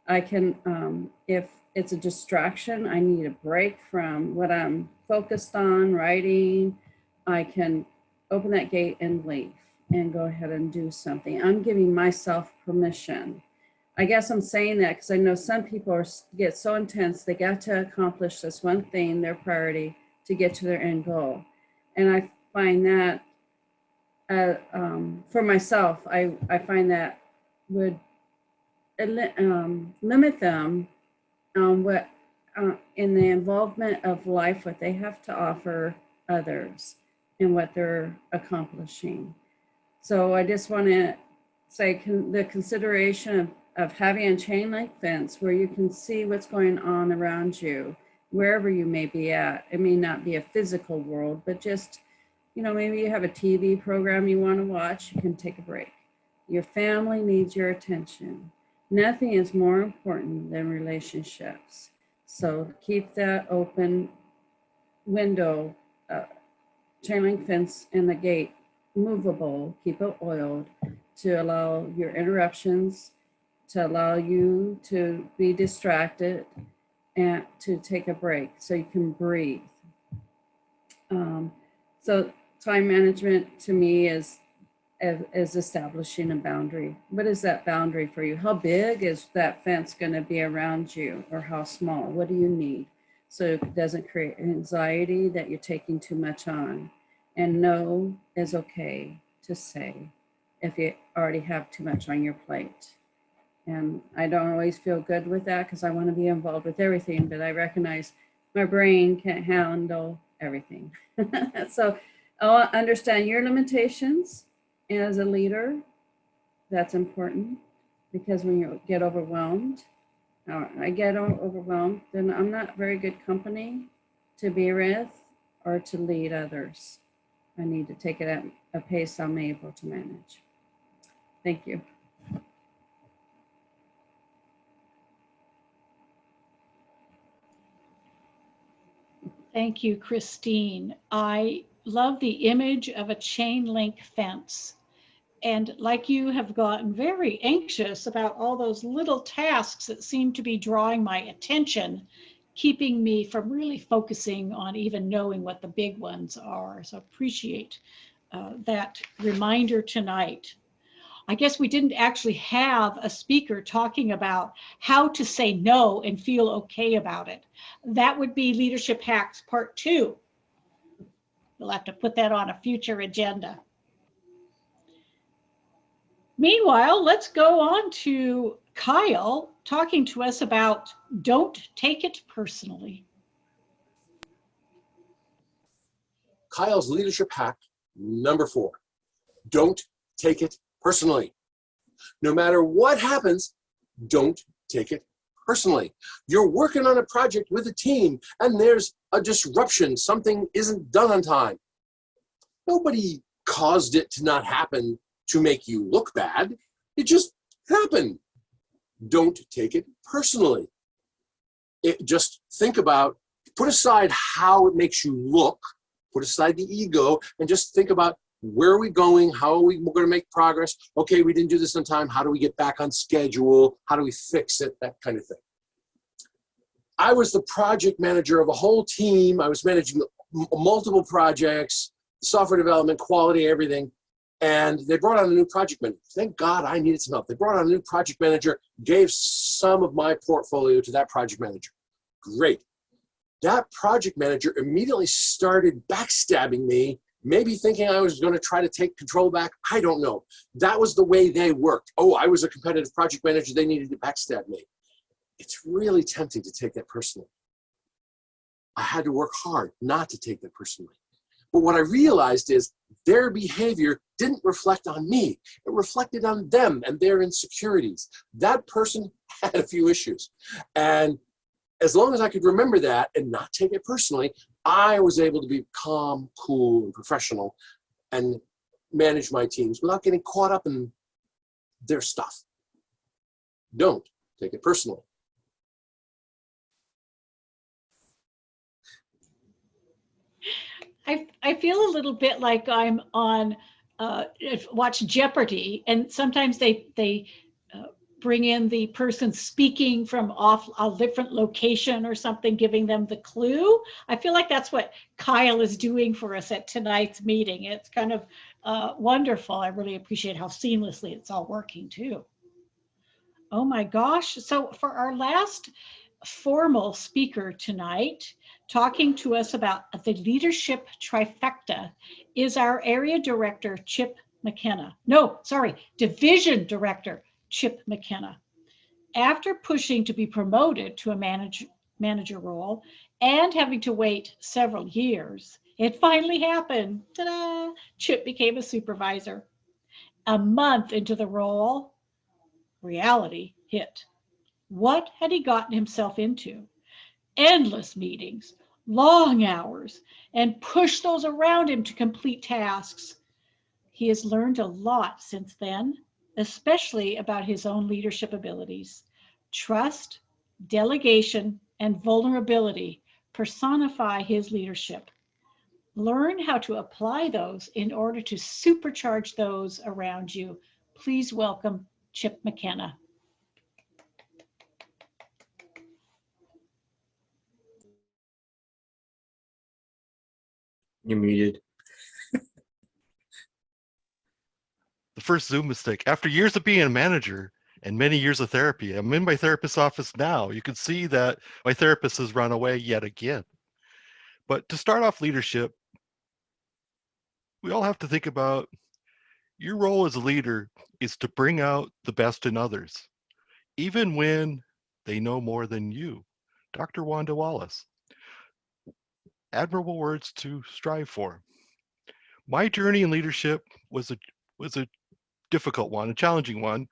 I can, if it's a distraction, I need a break from what I'm focused on, writing, I can open that gate and leave and go ahead and do something. I'm giving myself permission. I guess I'm saying that because I know some people get so intense, they got to accomplish this one thing, their priority, to get to their end goal. And I find that for myself, I find that would limit them what in the involvement of life, what they have to offer others and what they're accomplishing. So I just want to say the consideration of having a chain link fence where you can see what's going on around you, wherever you may be at. It may not be a physical world, but just, maybe you have a TV program you want to watch, you can take a break. Your family needs your attention. Nothing is more important than relationships. So keep that open window, chain link fence and the gate movable, keep it oiled to allow your interruptions, to allow you to be distracted and to take a break so you can breathe. So time management to me is establishing a boundary. What is that boundary for you? How big is that fence going to be around you, or how small? What do you need? so it doesn't create anxiety that you're taking too much on. And no is okay to say if you already have too much on your plate. And I don't always feel good with that because I want to be involved with everything, but I recognize my brain can't handle everything. So I'll understand your limitations as a leader. That's important, because when you get overwhelmed, or I get overwhelmed, then I'm not very good company to be with or to lead others. I need to take it at a pace I'm able to manage. Thank you. Thank you, Christine. I love the image of a chain link fence. And like you have gotten very anxious about all those little tasks that seem to be drawing my attention, keeping me from really focusing on even knowing what the big ones are. So appreciate that reminder tonight. I guess we didn't actually have a speaker talking about how to say no and feel okay about it. That would be Leadership Hacks Part 2. We'll have to put that on a future agenda. Meanwhile, let's go on to Kyle talking to us about don't take it personally. Kyle's leadership hack number 4. Don't take it personally. No matter what happens, don't take it personally. You're working on a project with a team and there's a disruption. Something isn't done on time. Nobody caused it to not happen to make you look bad. It just happened. Don't take it personally. Just think about, put aside how it makes you look, put aside the ego, and just think about, where are we going? How are we going to make progress? Okay, we didn't do this on time. How do we get back on schedule? How do we fix it? That kind of thing. I was the project manager of a whole team. I was managing multiple projects, software development, quality, everything. And they brought on a new project manager. Thank God I needed some help. They brought on a new project manager, gave some of my portfolio to that project manager. Great. That project manager immediately started backstabbing me, maybe thinking I was going to try to take control back. I don't know. That was the way they worked. Oh, I was a competitive project manager. They needed to backstab me. It's really tempting to take that personally. I had to work hard not to take that personally. But what I realized is their behavior didn't reflect on me. It reflected on them and their insecurities. That person had a few issues. And as long as I could remember that and not take it personally, I was able to be calm, cool, and professional and manage my teams without getting caught up in their stuff. Don't take it personally. I feel a little bit like I'm on watch Jeopardy, and sometimes they bring in the person speaking from off a different location or something, giving them the clue. I feel like that's what Kyle is doing for us at tonight's meeting. It's kind of wonderful. I really appreciate how seamlessly it's all working too. Oh my gosh. So for our last formal speaker tonight, talking to us about the leadership trifecta is our area director, Chip McKenna. No, sorry, division director, Chip McKenna. After pushing to be promoted to a manager role and having to wait several years, it finally happened. Ta-da! Chip became a supervisor. A month into the role, reality hit. What had he gotten himself into? Endless meetings, long hours, and push those around him to complete tasks. He has learned a lot since then, especially about his own leadership abilities. Trust, delegation, and vulnerability personify his leadership. Learn how to apply those in order to supercharge those around you. Please welcome Chip McKenna. You're muted. The first Zoom mistake. After years of being a manager and many years of therapy. I'm in my therapist's office now. You can see that my therapist has run away yet again. But to start off leadership, we all have to think about your role as a leader is to bring out the best in others, even when they know more than you. Dr. Wanda Wallace, admirable words to strive for. My journey in leadership was a difficult one, a challenging one.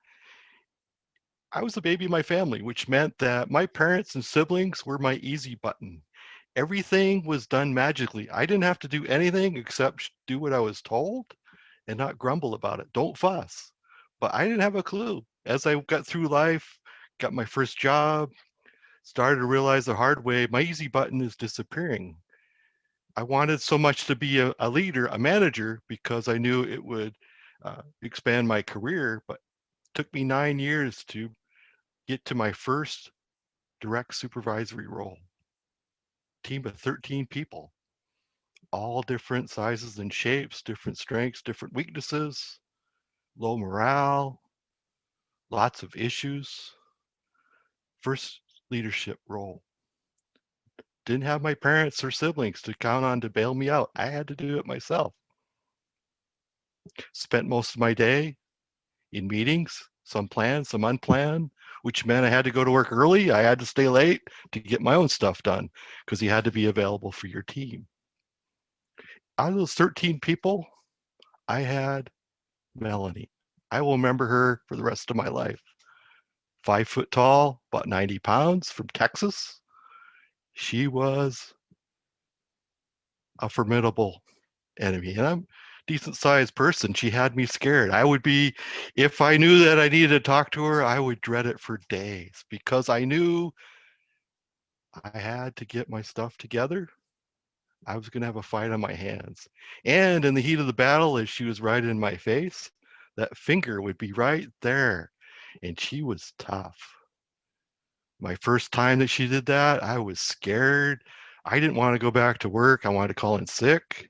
I was the baby of my family, which meant that my parents and siblings were my easy button. Everything was done magically. I didn't have to do anything except do what I was told and not grumble about it. Don't fuss. But I didn't have a clue. As I got through life, got my first job, started to realize the hard way, my easy button is disappearing. I wanted so much to be a leader, a manager, because I knew it would expand my career, but it took me 9 years to get to my first direct supervisory role. Team of 13 people, all different sizes and shapes, different strengths, different weaknesses, low morale, lots of issues. First leadership role. Didn't have my parents or siblings to count on to bail me out. I had to do it myself. Spent most of my day in meetings, some planned, some unplanned, which meant I had to go to work early. I had to stay late to get my own stuff done because you had to be available for your team. Out of those 13 people, I had Melanie. I will remember her for the rest of my life. 5 foot tall, about 90 pounds, from Texas. She was a formidable enemy. And I'm a decent sized person. She had me scared. I would be, if I knew that I needed to talk to her, I would dread it for days because I knew I had to get my stuff together. I was going to have a fight on my hands. And in the heat of the battle, as she was right in my face, that finger would be right there. And she was tough. My first time that she did that, I was scared. I didn't want to go back to work. I wanted to call in sick.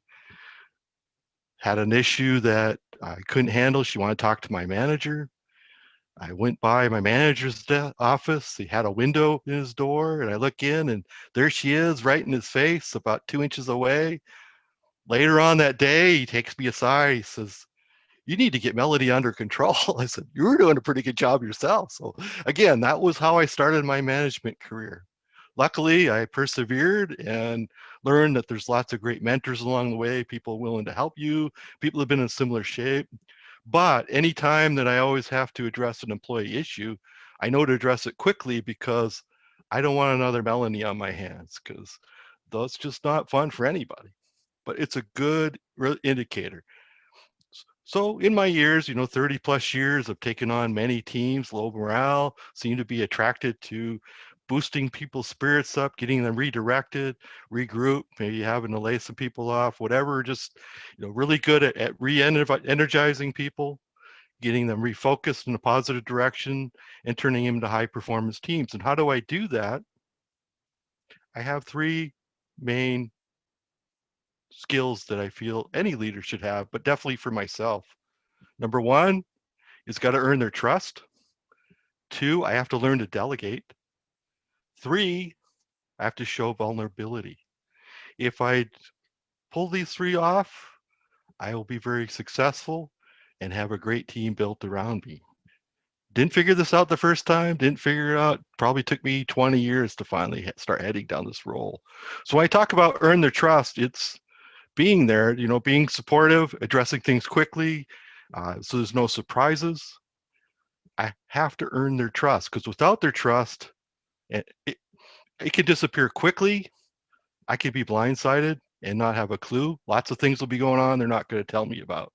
Had an issue that I couldn't handle. She wanted to talk to my manager. I went by my manager's office. He had a window in his door, and I look in, and there she is, right in his face, about 2 inches away. Later on that day, he takes me aside. He says, "You need to get Melody under control." I said, "You were doing a pretty good job yourself." So again, that was how I started my management career. Luckily, I persevered and learned that there's lots of great mentors along the way, people willing to help you, people have been in similar shape. But anytime that I always have to address an employee issue, I know to address it quickly because I don't want another Melanie on my hands because that's just not fun for anybody. But it's a good indicator. So in my years, 30 plus years of taking on many teams, low morale, seem to be attracted to boosting people's spirits up, getting them redirected, regroup, maybe having to lay some people off, whatever, just, really good at re-energizing people, getting them refocused in a positive direction and turning them into high performance teams. And how do I do that? I have 3 main skills that I feel any leader should have, but definitely for myself. Number 1 is got to earn their trust. 2, I have to learn to delegate. 3, I have to show vulnerability. If I pull these 3 off, I will be very successful and have a great team built around me. Didn't figure this out the first time, didn't figure it out. Probably took me 20 years to finally start heading down this role. So when I talk about earn their trust, it's being there, being supportive, addressing things quickly, so there's no surprises. I have to earn their trust because without their trust, it can disappear quickly. I could be blindsided and not have a clue. Lots of things will be going on they're not going to tell me about.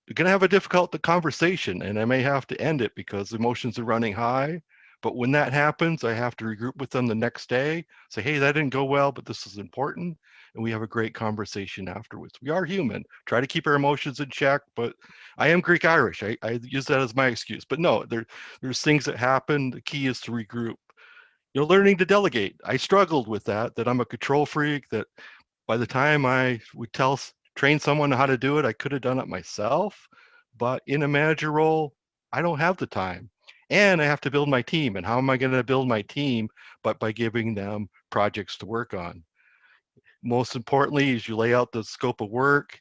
You're going to have a difficult conversation and I may have to end it because emotions are running high. But when that happens, I have to regroup with them the next day, say, hey, that didn't go well, but this is important. And we have a great conversation afterwards. We are human, try to keep our emotions in check, but I am Greek Irish. I use that as my excuse, but no, there's things that happen. The key is to regroup. Learning to delegate. I struggled with that I'm a control freak, that by the time I would train someone how to do it, I could have done it myself. But in a manager role, I don't have the time. And I have to build my team. And how am I going to build my team? But by giving them projects to work on. Most importantly, is you lay out the scope of work,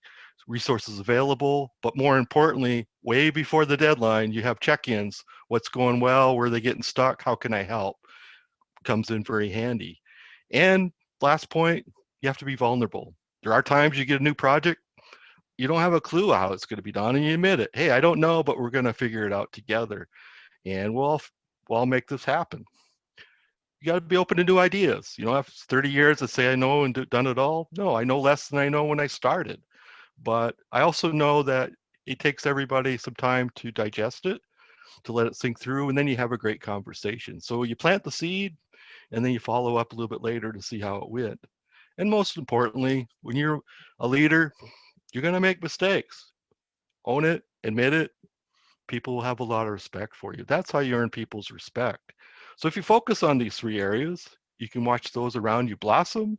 resources available, but more importantly, way before the deadline, you have check-ins. What's going well? Where are they getting stuck? How can I help? Comes in very handy. And last point, you have to be vulnerable. There are times you get a new project, you don't have a clue how it's going to be done, and you admit it. Hey, I don't know, but we're going to figure it out together, and we'll make this happen. You got to be open to new ideas. You know, after 30 years to say I know and done it all. No, I know less than I know when I started. But I also know that it takes everybody some time to digest it, to let it sink through, and then you have a great conversation. So you plant the seed, and then you follow up a little bit later to see how it went. And most importantly, when you're a leader, you're going to make mistakes. Own it, admit it. People will have a lot of respect for you. That's how you earn people's respect. So if you focus on these 3 areas, you can watch those around you blossom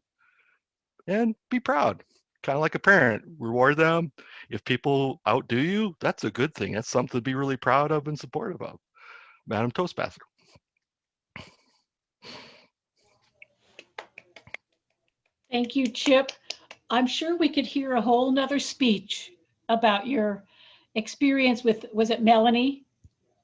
and be proud. Kind of like a parent, reward them. If people outdo you, that's a good thing. That's something to be really proud of and supportive of. Madam Toastmaster. Thank you, Chip. I'm sure we could hear a whole nother speech about your experience with, was it Melanie?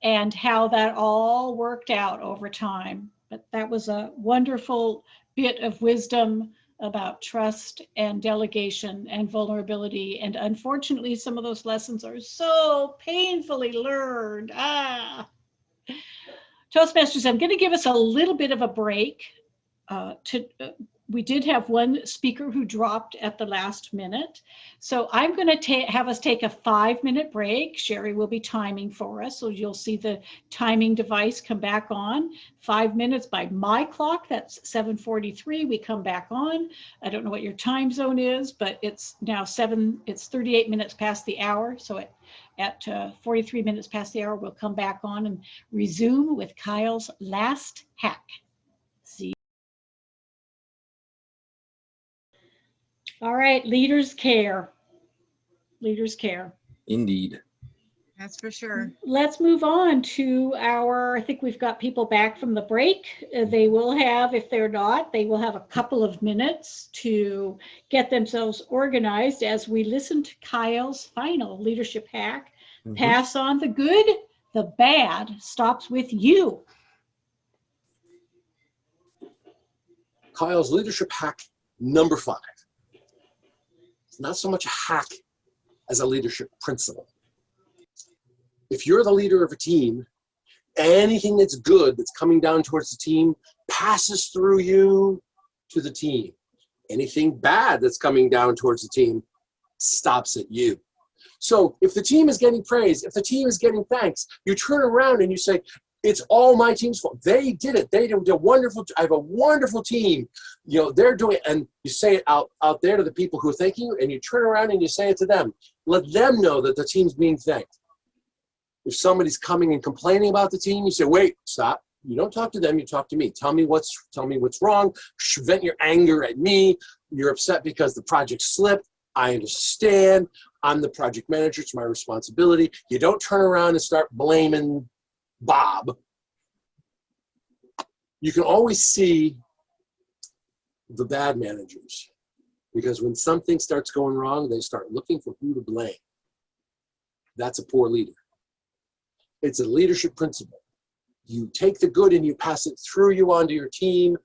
And how that all worked out over time. But that was a wonderful bit of wisdom about trust and delegation and vulnerability. And unfortunately, some of those lessons are so painfully learned. Toastmasters, I'm going to give us a little bit of a break. We did have one speaker who dropped at the last minute. So I'm going to have us take a 5-minute break. Sherry will be timing for us. So you'll see the timing device come back on. 5 minutes by my clock, that's 7:43, we come back on. I don't know what your time zone is, but it's now it's 38 minutes past the hour. So at 43 minutes past the hour, we'll come back on and resume with Kyle's last hack. See. All right, leaders care. Leaders care. Indeed. That's for sure. Let's move on to I think we've got people back from the break. They will have, if they're not, they will have a couple of minutes to get themselves organized as we listen to Kyle's final leadership hack. Pass on the good, the bad stops with you. Kyle's leadership hack number 5. It's not so much a hack as a leadership principle. If you're the leader of a team, anything that's good that's coming down towards the team passes through you to the team. Anything bad that's coming down towards the team stops at you. So if the team is getting praise, if the team is getting thanks, you turn around and you say, it's all my team's fault. They did it. They did a wonderful. I have a wonderful team. You know, they're doing it. And you say it out there to the people who are thanking you, and you turn around and you say it to them. Let them know that the team's being thanked. If somebody's coming and complaining about the team, you say, wait, stop. You don't talk to them, you talk to me. Tell me what's wrong. Vent your anger at me. You're upset because the project slipped. I understand. I'm the project manager. It's my responsibility. You don't turn around and start blaming Bob. You can always see the bad managers, because when something starts going wrong, they start looking for who to blame. That's a poor leader. It's a leadership principle. You take the good and you pass it through you onto your team.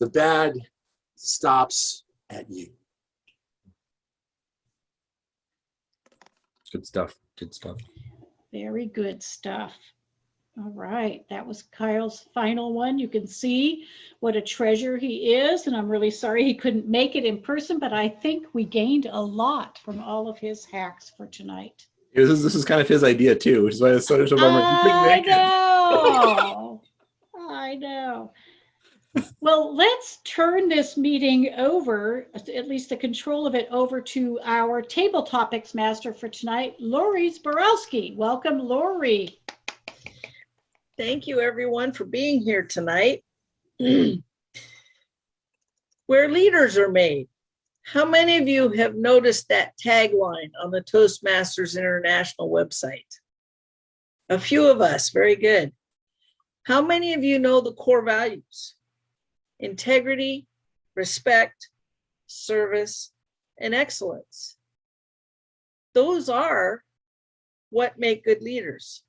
The bad stops at you. Good stuff. Good stuff. Very good stuff. All right, that was Kyle's final one. You can see what a treasure he is, and I'm really sorry he couldn't make it in person, but I think we gained a lot from all of his hacks for tonight. This is kind of his idea too, which is why it's so much I know. I know. Well, let's turn this meeting over, at least the control of it, over to our table topics master for tonight, Lori Zborowski. Welcome, Lori. Thank you, everyone, for being here tonight. Where leaders are made. How many of you have noticed that tagline on the Toastmasters International website? A few of us, very good. How many of you know the core values? Integrity, respect, service, and excellence. Those are what make good leaders.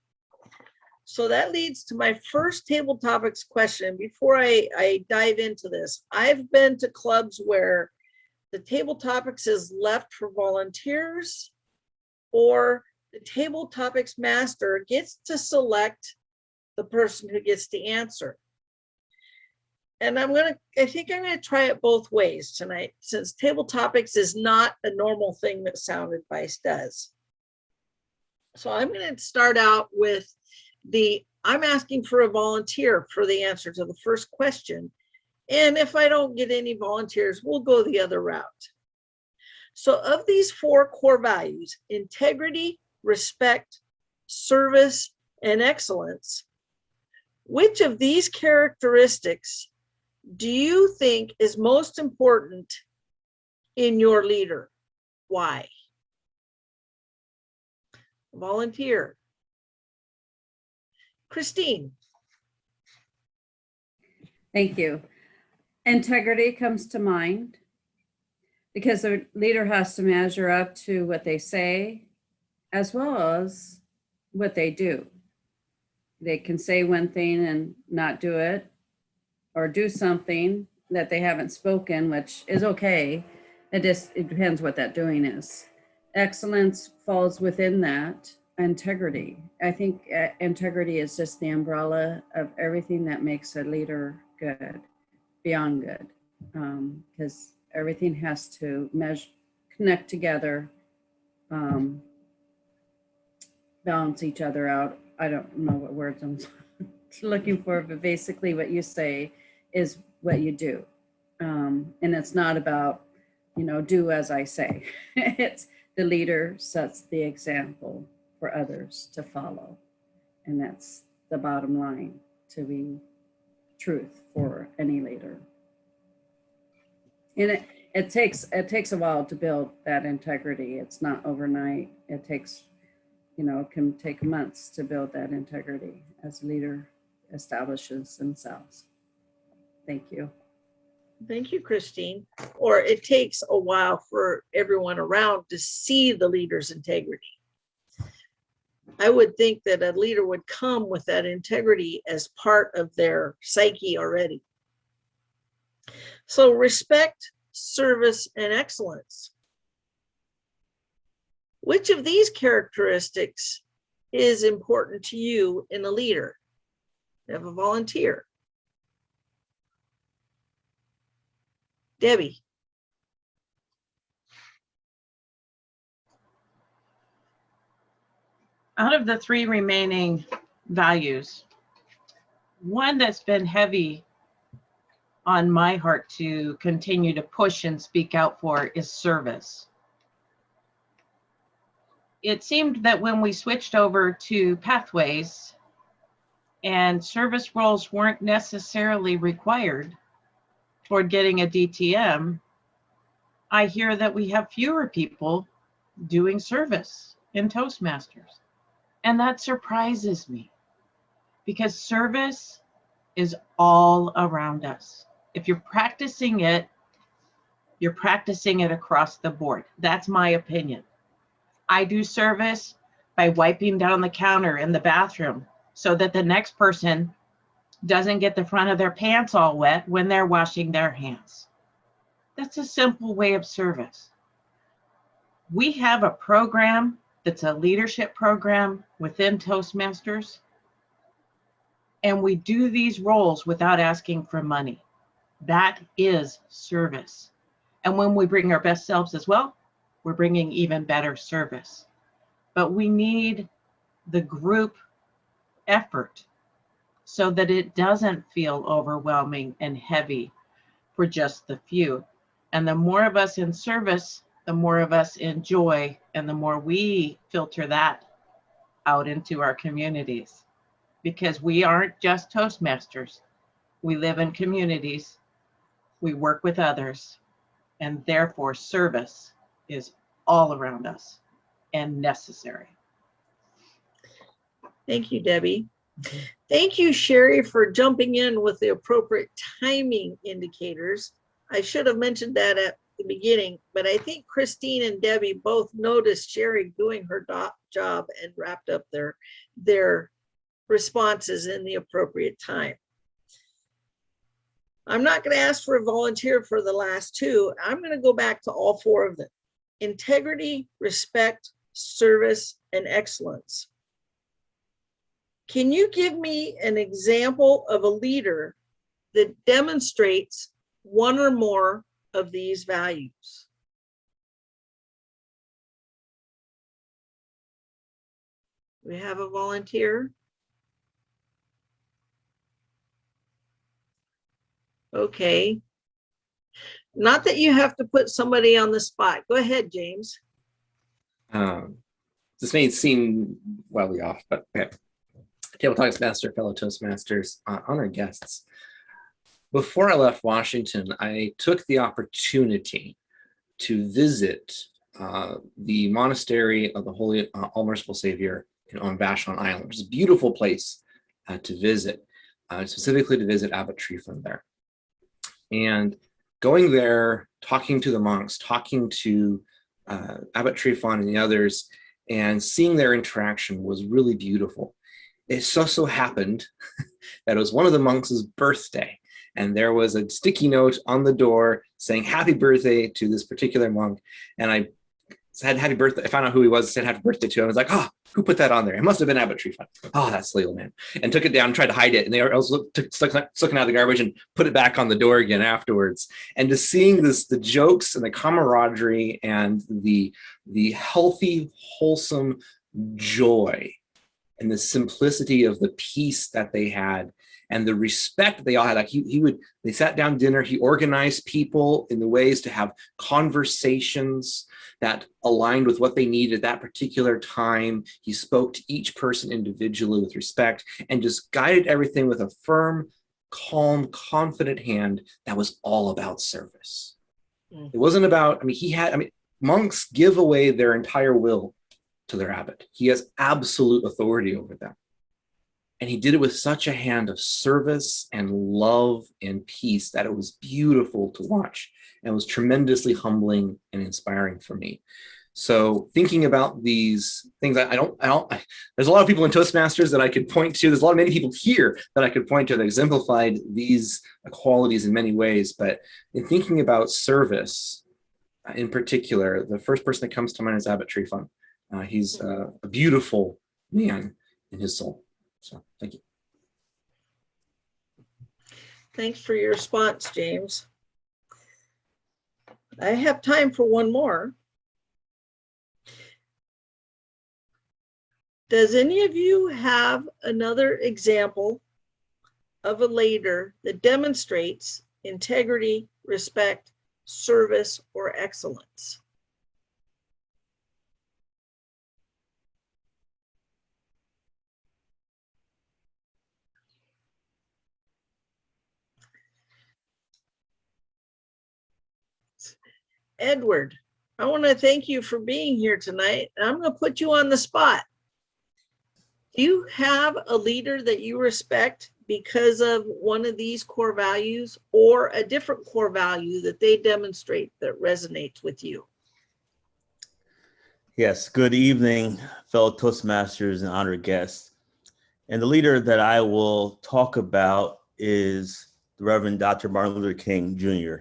So that leads to my first table topics question. Before I dive into this, I've been to clubs where the table topics is left for volunteers, or the table topics master gets to select the person who gets to answer. And I think I'm gonna try it both ways tonight, since table topics is not a normal thing that Sound Advice does. So I'm gonna start out with I'm asking for a volunteer for the answer to the first question. And if I don't get any volunteers, we'll go the other route. So of these 4 core values, integrity, respect, service, and excellence, which of these characteristics do you think is most important in your leader? Why? Volunteer. Christine. Thank you. Integrity comes to mind because the leader has to measure up to what they say as well as what they do. They can say one thing and not do it, or do something that they haven't spoken, which is okay. It depends what that doing is. Excellence falls within that. Integrity. I think integrity is just the umbrella of everything that makes a leader good, beyond good, because everything has to connect together, balance each other out. I don't know what words I'm looking for, but basically what you say is what you do. And it's not about, do as I say. It's the leader sets the example for others to follow. And that's the bottom line, to be truth for any leader. And it takes a while to build that integrity. It's not overnight. It takes, can take months to build that integrity as a leader establishes themselves. Thank you. Thank you, Christine. Or it takes a while for everyone around to see the leader's integrity. I would think that a leader would come with that integrity as part of their psyche already. So respect, service, and excellence. Which of these characteristics is important to you in a leader? You have a volunteer. Debbie. Out of the 3 remaining values, one that's been heavy on my heart to continue to push and speak out for is service. It seemed that when we switched over to pathways and service roles weren't necessarily required toward getting a DTM, I hear that we have fewer people doing service in Toastmasters. And that surprises me, because service is all around us. If you're practicing it across the board. That's my opinion. I do service by wiping down the counter in the bathroom so that the next person doesn't get the front of their pants all wet when they're washing their hands. That's a simple way of service. We have a program that's a leadership program within Toastmasters, and we do these roles without asking for money. That is service. And when we bring our best selves as well, we're bringing even better service. But we need the group effort so that it doesn't feel overwhelming and heavy for just the few. And the more of us in service, the more of us in joy, and the more we filter that out into our communities. Because we aren't just Toastmasters. We live in communities, we work with others, and therefore service is all around us and necessary. Thank you, Debbie. Thank you, Sherry, for jumping in with the appropriate timing indicators. I should have mentioned that at the beginning, but I think Christine and Debbie both noticed Sherry doing her job and wrapped up their responses in the appropriate time. I'm not going to ask for a volunteer for the last two. I'm going to go back to all four of them. Integrity, respect, service, and excellence. Can you give me an example of a leader that demonstrates one or more of these values? We have a volunteer. Okay. Not that you have to put somebody on the spot. Go ahead, James. This may seem wildly off, but okay. Table Toastmaster, fellow Toastmasters, honored guests. Before I left Washington, I took the opportunity to visit the monastery of the Holy All Merciful Savior on Vashon Island, which is a beautiful place to visit, specifically to visit Abbot Tryphon there. And going there, talking to the monks, talking to Abbot Tryphon and the others, and seeing their interaction was really beautiful. It so happened that it was one of the monks' birthday, and there was a sticky note on the door saying happy birthday to this particular monk. And I said happy birthday. I found out who he was, said happy birthday to him. I was like, oh, who put that on there? It must have been Abbot Tryphon. Oh, that's the little man. And took it down, tried to hide it. And they also took out of the garbage and put it back on the door again afterwards. And just seeing this, the jokes and the camaraderie and the healthy, wholesome joy and the simplicity of the peace that they had and the respect they all had. Like they sat down dinner, he organized people in the ways to have conversations that aligned with what they needed at that particular time. He spoke to each person individually with respect and just guided everything with a firm, calm, confident hand that was all about service. It wasn't about, monks give away their entire will to their abbot. He has absolute authority over them. And he did it with such a hand of service and love and peace that it was beautiful to watch and was tremendously humbling and inspiring for me. So thinking about these things, there's a lot of people in Toastmasters that I could point to. There's many people here that I could point to that exemplified these qualities in many ways. But in thinking about service in particular, the first person that comes to mind is Abbot Tryphon. He's a beautiful man in his soul. So thank you. Thanks for your response, James. I have time for one more. Does any of you have another example of a leader that demonstrates integrity, respect, service, or excellence? Edward, I want to thank you for being here tonight. I'm going to put you on the spot. Do you have a leader that you respect because of one of these core values or a different core value that they demonstrate that resonates with you? Yes, good evening, fellow Toastmasters and honored guests. And the leader that I will talk about is the Reverend Dr. Martin Luther King Jr.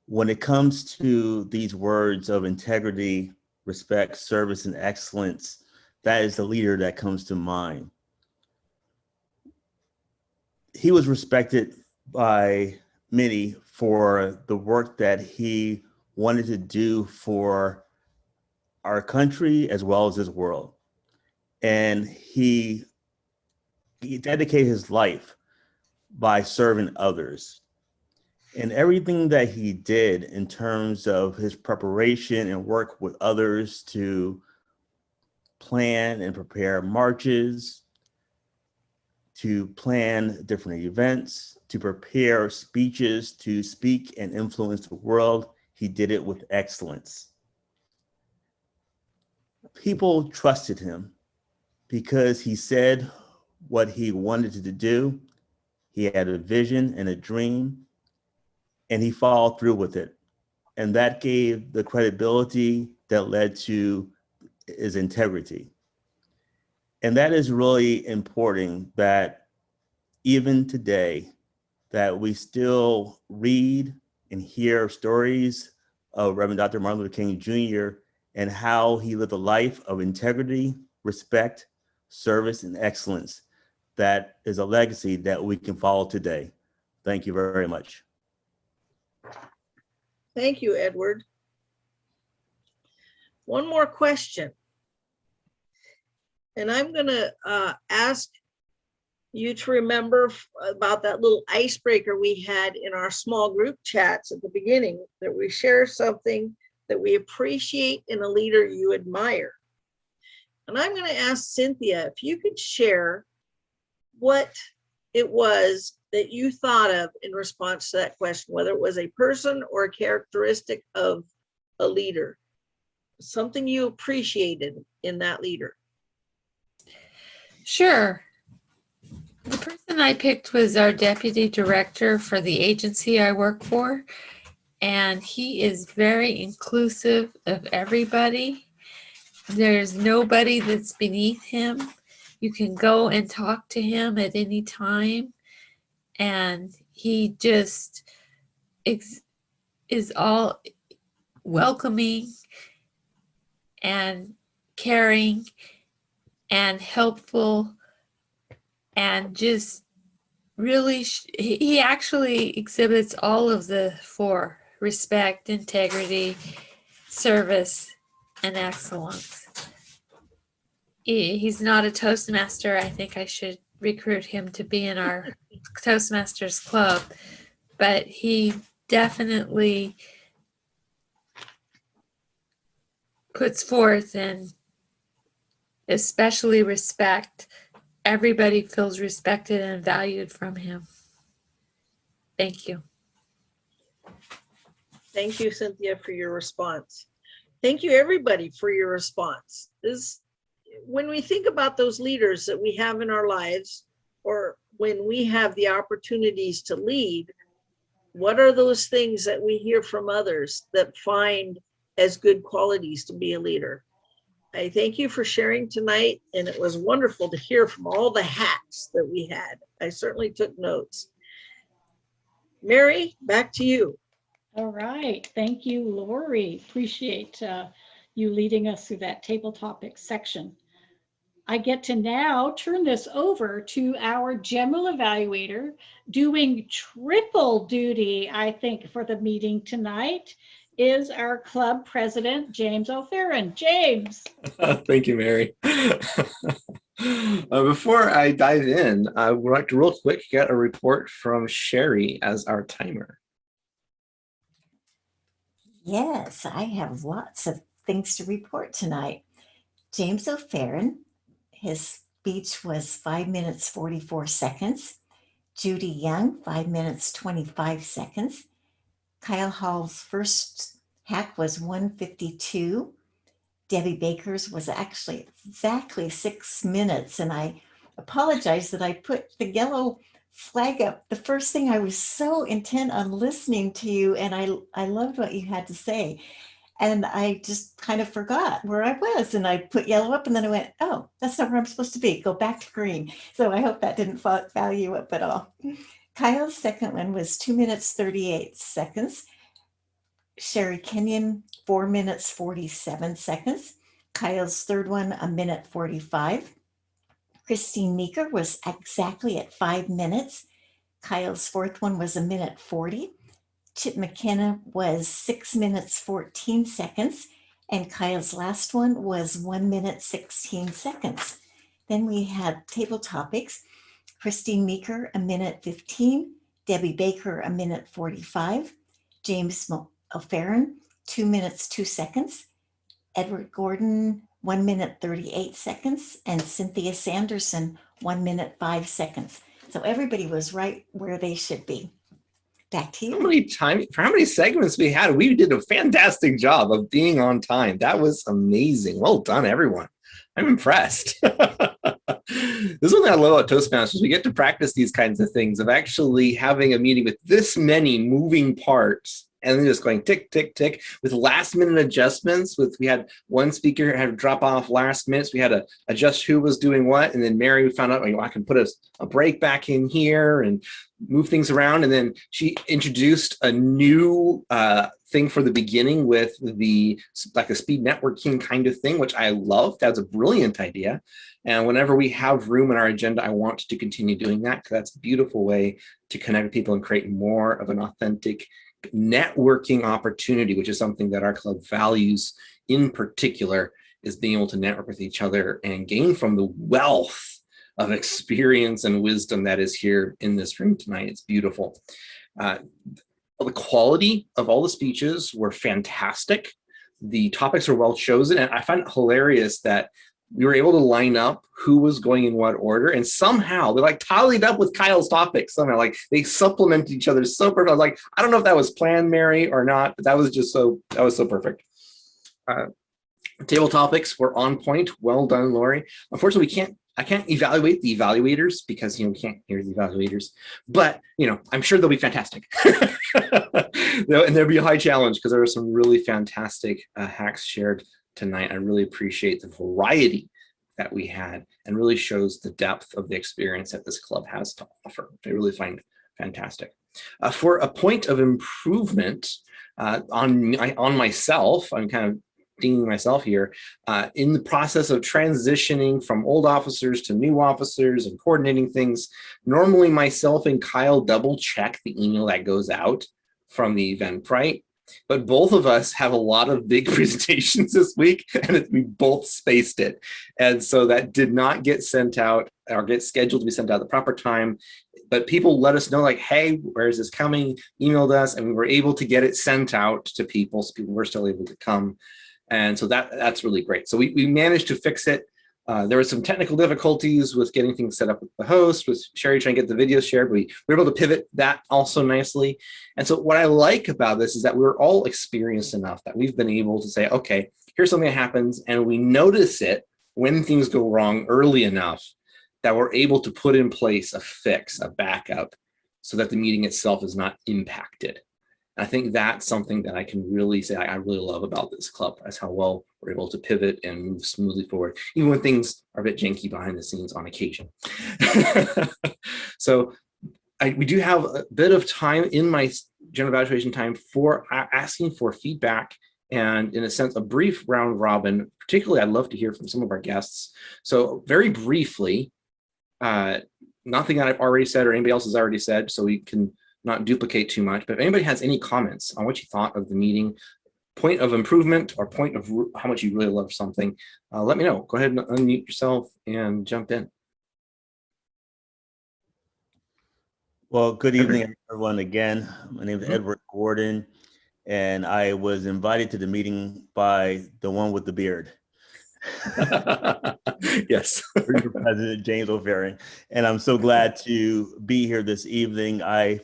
When it comes to these words of integrity, respect, service, and excellence, that is the leader that comes to mind. He was respected by many for the work that he wanted to do for our country as well as his world. And he dedicated his life by serving others. And everything that he did in terms of his preparation and work with others to plan and prepare marches, to plan different events, to prepare speeches, to speak and influence the world, he did it with excellence. People trusted him because he said what he wanted to do. He had a vision and a dream, and he followed through with it. And that gave the credibility that led to his integrity. And that is really important, that even today, that we still read and hear stories of Reverend Dr. Martin Luther King Jr. and how he lived a life of integrity, respect, service, and excellence. That is a legacy that we can follow today. Thank you very much. Thank you, Edward. One more question. And I'm going to ask you to remember about that little icebreaker we had in our small group chats at the beginning, that we share something that we appreciate in a leader you admire. And I'm going to ask Cynthia if you could share what it was that you thought of in response to that question, whether it was a person or a characteristic of a leader, something you appreciated in that leader. Sure. The person I picked was our deputy director for the agency I work for, and he is very inclusive of everybody. There's nobody that's beneath him. You can go and talk to him at any time, and he just is all welcoming and caring and helpful, and just really, he actually exhibits all of the four: respect, integrity, service, and excellence. He's not a Toastmaster. I think I should recruit him to be in our Toastmasters club, but he definitely puts forth and especially respect. Everybody feels respected and valued from him. Thank you. Thank you, Cynthia, for your response. Thank you, everybody, for your response. When we think about those leaders that we have in our lives, or when we have the opportunities to lead, what are those things that we hear from others that find as good qualities to be a leader? I thank you for sharing tonight, and it was wonderful to hear from all the hats that we had. I certainly took notes. Mary, back to you. All right. Thank you, Lori. Appreciate you leading us through that table topics section. I get to now turn this over to our general evaluator doing triple duty, I think, for the meeting tonight, is our club president, James O'Farron. James. Thank you, Mary. Before I dive in, I would like to real quick get a report from Sherry as our timer. Yes, I have lots of things to report tonight. James O'Farron, his speech was 5 minutes, 44 seconds. Judy Young, 5 minutes, 25 seconds. Kyle Hall's first hack was 1:52. Debbie Baker's was actually exactly 6 minutes. And I apologize that I put the yellow flag up. The first thing, I was so intent on listening to you, and I loved what you had to say. And I just kind of forgot where I was, and I put yellow up, and then I went, oh, that's not where I'm supposed to be. Go back to green. So I hope that didn't foul you up at all. Kyle's second one was 2 minutes, 38 seconds. Sherry Kenyon, 4 minutes, 47 seconds. Kyle's third one, 1 minute, 45. Christine Meeker was exactly at 5 minutes. Kyle's fourth one was 1 minute, 40. Chip McKenna was 6 minutes, 14 seconds. And Kyle's last one was 1 minute, 16 seconds. Then we had table topics. Christine Meeker, 1 minute, 15. Debbie Baker, 1 minute, 45. James O'Farron, 2 minutes, 2 seconds. Edward Gordon, 1 minute, 38 seconds. And Cynthia Sanderson, 1 minute, 5 seconds. So everybody was right where they should be. Back to you. For how many segments we had, we did a fantastic job of being on time. That was amazing. Well done, everyone. I'm impressed. This is something I love about Toastmasters. We get to practice these kinds of things of actually having a meeting with this many moving parts and then just going tick, tick, tick with last minute adjustments. We had one speaker had to drop off last minute. So we had to adjust who was doing what. And then Mary found out, I can put a break back in here and move things around. And then she introduced a new thing for the beginning with like a speed networking kind of thing, which I love. That's a brilliant idea. And whenever we have room in our agenda, I want to continue doing that because that's a beautiful way to connect with people and create more of an authentic networking opportunity, which is something that our club values in particular, is being able to network with each other and gain from the wealth of experience and wisdom that is here in this room tonight. It's beautiful. The quality of all the speeches were fantastic. The topics are well chosen, and I find it hilarious that we were able to line up who was going in what order, and somehow they like tallied up with Kyle's topics. Somehow, like they supplemented each other so perfect. I was like, I don't know if that was planned, Mary, or not, but that was so perfect. Table topics were on point. Well done, Lori. Unfortunately, I can't evaluate the evaluators because we can't hear the evaluators, but I'm sure they'll be fantastic. And there'll be a high challenge because there were some really fantastic hacks shared tonight. I really appreciate the variety that we had and really shows the depth of the experience that this club has to offer. I really find fantastic. For a point of improvement on myself, I'm kind of dinging myself here, in the process of transitioning from old officers to new officers and coordinating things. Normally myself and Kyle double check the email that goes out from the Eventbrite, but both of us have a lot of big presentations this week and we both spaced it. And so that did not get sent out or get scheduled to be sent out at the proper time. But people let us know, like, hey, where is this coming? Emailed us, and we were able to get it sent out to people, so people were still able to come. And so that's really great. So we managed to fix it. There were some technical difficulties with getting things set up with the host, with Sherry trying to get the video shared. We were able to pivot that also nicely. And so what I like about this is that we're all experienced enough that we've been able to say, okay, here's something that happens, and we notice it when things go wrong early enough that we're able to put in place a fix, a backup, so that the meeting itself is not impacted. I think that's something that I can really say I really love about this club. That's how well we're able to pivot and move smoothly forward, even when things are a bit janky behind the scenes on occasion. So we do have a bit of time in my general evaluation time for asking for feedback and, in a sense, a brief round robin. Particularly, I'd love to hear from some of our guests. So very briefly, nothing that I've already said or anybody else has already said, so we can not duplicate too much, but if anybody has any comments on what you thought of the meeting, point of improvement or point of how much you really love something, let me know. Go ahead and unmute yourself and jump in. Well, good evening, everyone. Again, my name is Edward Gordon, and I was invited to the meeting by the one with the beard. Yes. President James O'Farron, and I'm so glad to be here this evening. I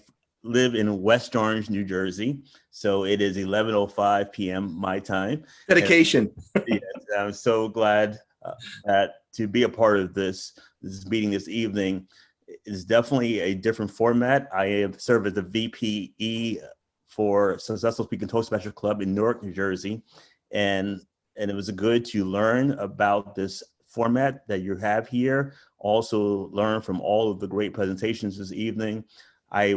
live in West Orange, New Jersey, so it is 11:05 p.m. my time. Dedication. Yes, I'm so glad that to be a part of this meeting this evening. Is definitely a different format. I have served as the VPE for Successful Speaking Toastmasters Club in Newark, New Jersey, and it was good to learn about this format that you have here. Also learn from all of the great presentations this evening. I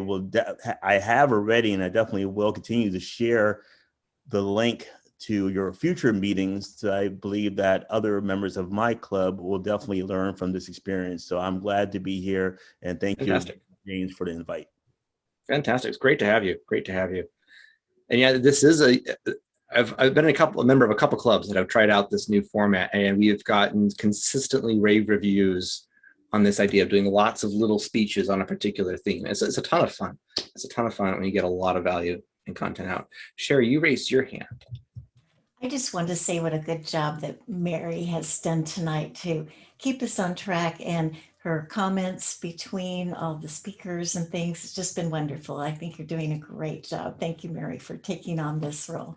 have already, and I definitely will continue to share the link to your future meetings. So I believe that other members of my club will definitely learn from this experience. So I'm glad to be here, and thank you, James, for the invite. Fantastic. It's great to have you. Great to have you. And yeah, this is I've been a member of a couple clubs that have tried out this new format, and we have gotten consistently rave reviews on this idea of doing lots of little speeches on a particular theme. It's a ton of fun. It's a ton of fun when you get a lot of value and content out. Sherry, you raised your hand. I just wanted to say what a good job that Mary has done tonight to keep us on track, and her comments between all the speakers and things. It's just been wonderful. I think you're doing a great job. Thank you, Mary, for taking on this role.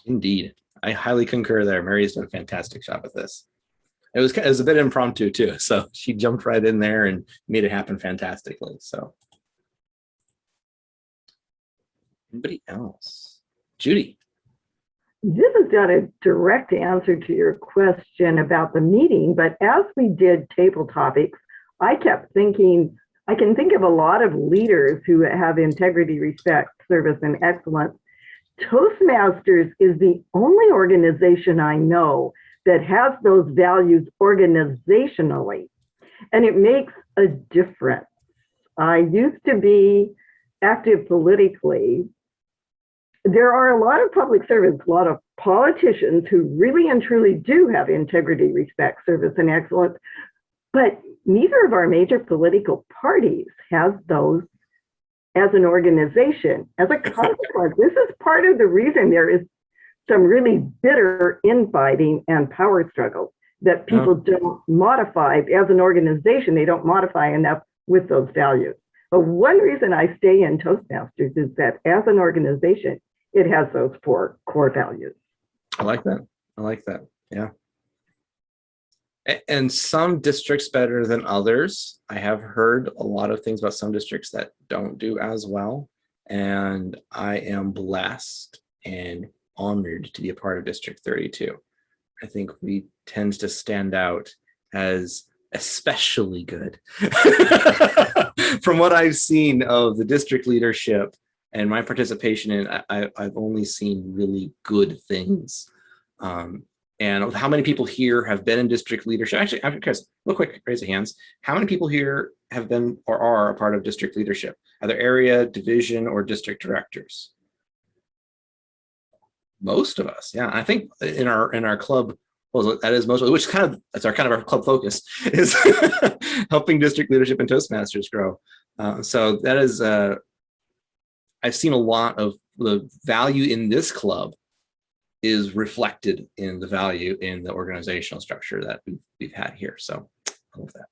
Indeed. I highly concur there. Mary has done a fantastic job with this. It was a bit impromptu too. So she jumped right in there and made it happen fantastically. So anybody else? Judy. This is not a direct answer to your question about the meeting, but as we did table topics, I kept thinking, I can think of a lot of leaders who have integrity, respect, service, and excellence. Toastmasters is the only organization I know that has those values organizationally, and it makes a difference. I used to be active politically. There are a lot of public servants, a lot of politicians who really and truly do have integrity, respect, service, and excellence, but neither of our major political parties has those as an organization. As a consequence, this is part of the reason there is some really bitter infighting and power struggles that people don't modify as an organization. They don't modify enough with those values. But one reason I stay in Toastmasters is that as an organization, it has those 4 core values. I like that. I like that. Yeah. And some districts better than others. I have heard a lot of things about some districts that don't do as well. And I am blessed and honored to be a part of District 32. I think we tend to stand out as especially good. From what I've seen of the district leadership and my participation in, I've only seen really good things. And how many people here have been in district leadership? Actually, guys, real quick, raise your hands. How many people here have been or are a part of district leadership, either area, division, or district directors? Most of us, yeah. I think in our club, well, that is most, which that's our kind of our club focus is helping district leadership and Toastmasters grow. So that is, I've seen a lot of the value in this club is reflected in the value in the organizational structure that we've had here. So I love that.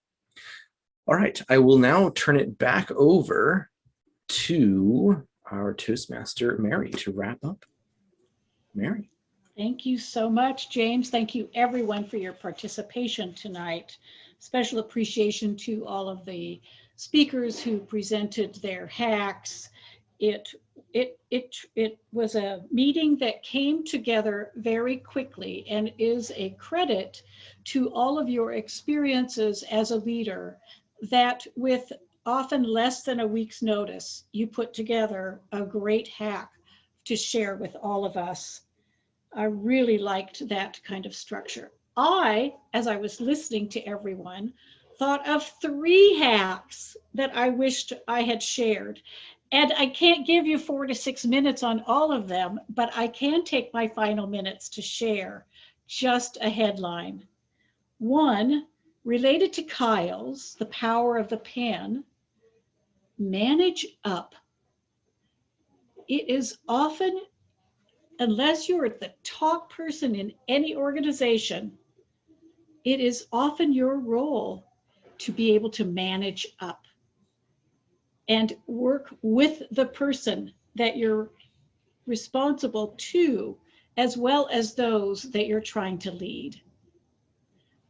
All right, I will now turn it back over to our Toastmaster, Mary, to wrap up. Mary. Thank you so much, James. Thank you everyone for your participation tonight. Special appreciation to all of the speakers who presented their hacks. It was a meeting that came together very quickly and is a credit to all of your experiences as a leader that with often less than a week's notice, you put together a great hack to share with all of us. I really liked that kind of structure. As I was listening to everyone, thought of 3 hacks that I wished I had shared. And I can't give you 4 to 6 minutes on all of them, but I can take my final minutes to share just a headline. 1, related to Kyle's, the power of the pen, manage up. It is often, unless you're the top person in any organization, it is often your role to be able to manage up and work with the person that you're responsible to, as well as those that you're trying to lead.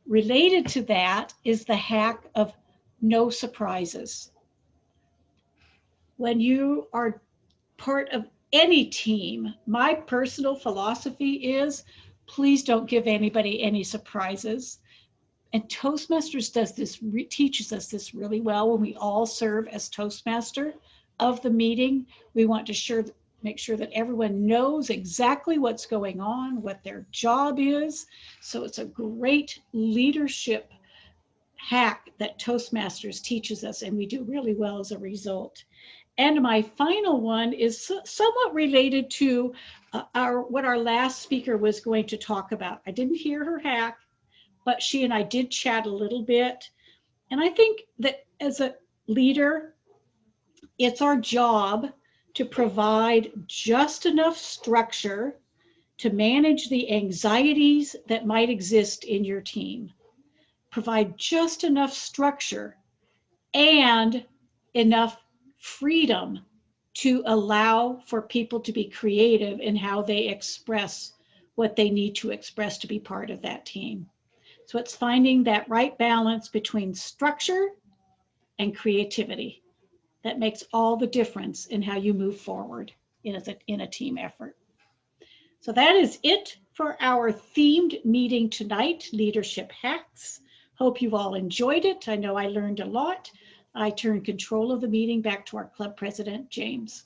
Related to that is the hack of no surprises. When you are part of any team, my personal philosophy is, please don't give anybody any surprises. And Toastmasters does this, teaches us this really well when we all serve as Toastmaster of the meeting. We want to make sure that everyone knows exactly what's going on, what their job is. So it's a great leadership hack that Toastmasters teaches us, and we do really well as a result. And my final one is somewhat related to what our last speaker was going to talk about. I didn't hear her hack, but she and I did chat a little bit. And I think that as a leader, it's our job to provide just enough structure to manage the anxieties that might exist in your team. Provide just enough structure and enough freedom to allow for people to be creative in how they express what they need to express to be part of that team. So it's finding that right balance between structure and creativity that makes all the difference in how you move forward in a team effort. So that is it for our themed meeting tonight, Leadership Hacks. Hope you've all enjoyed it. I know I learned a lot. I turn control of the meeting back to our club president, James.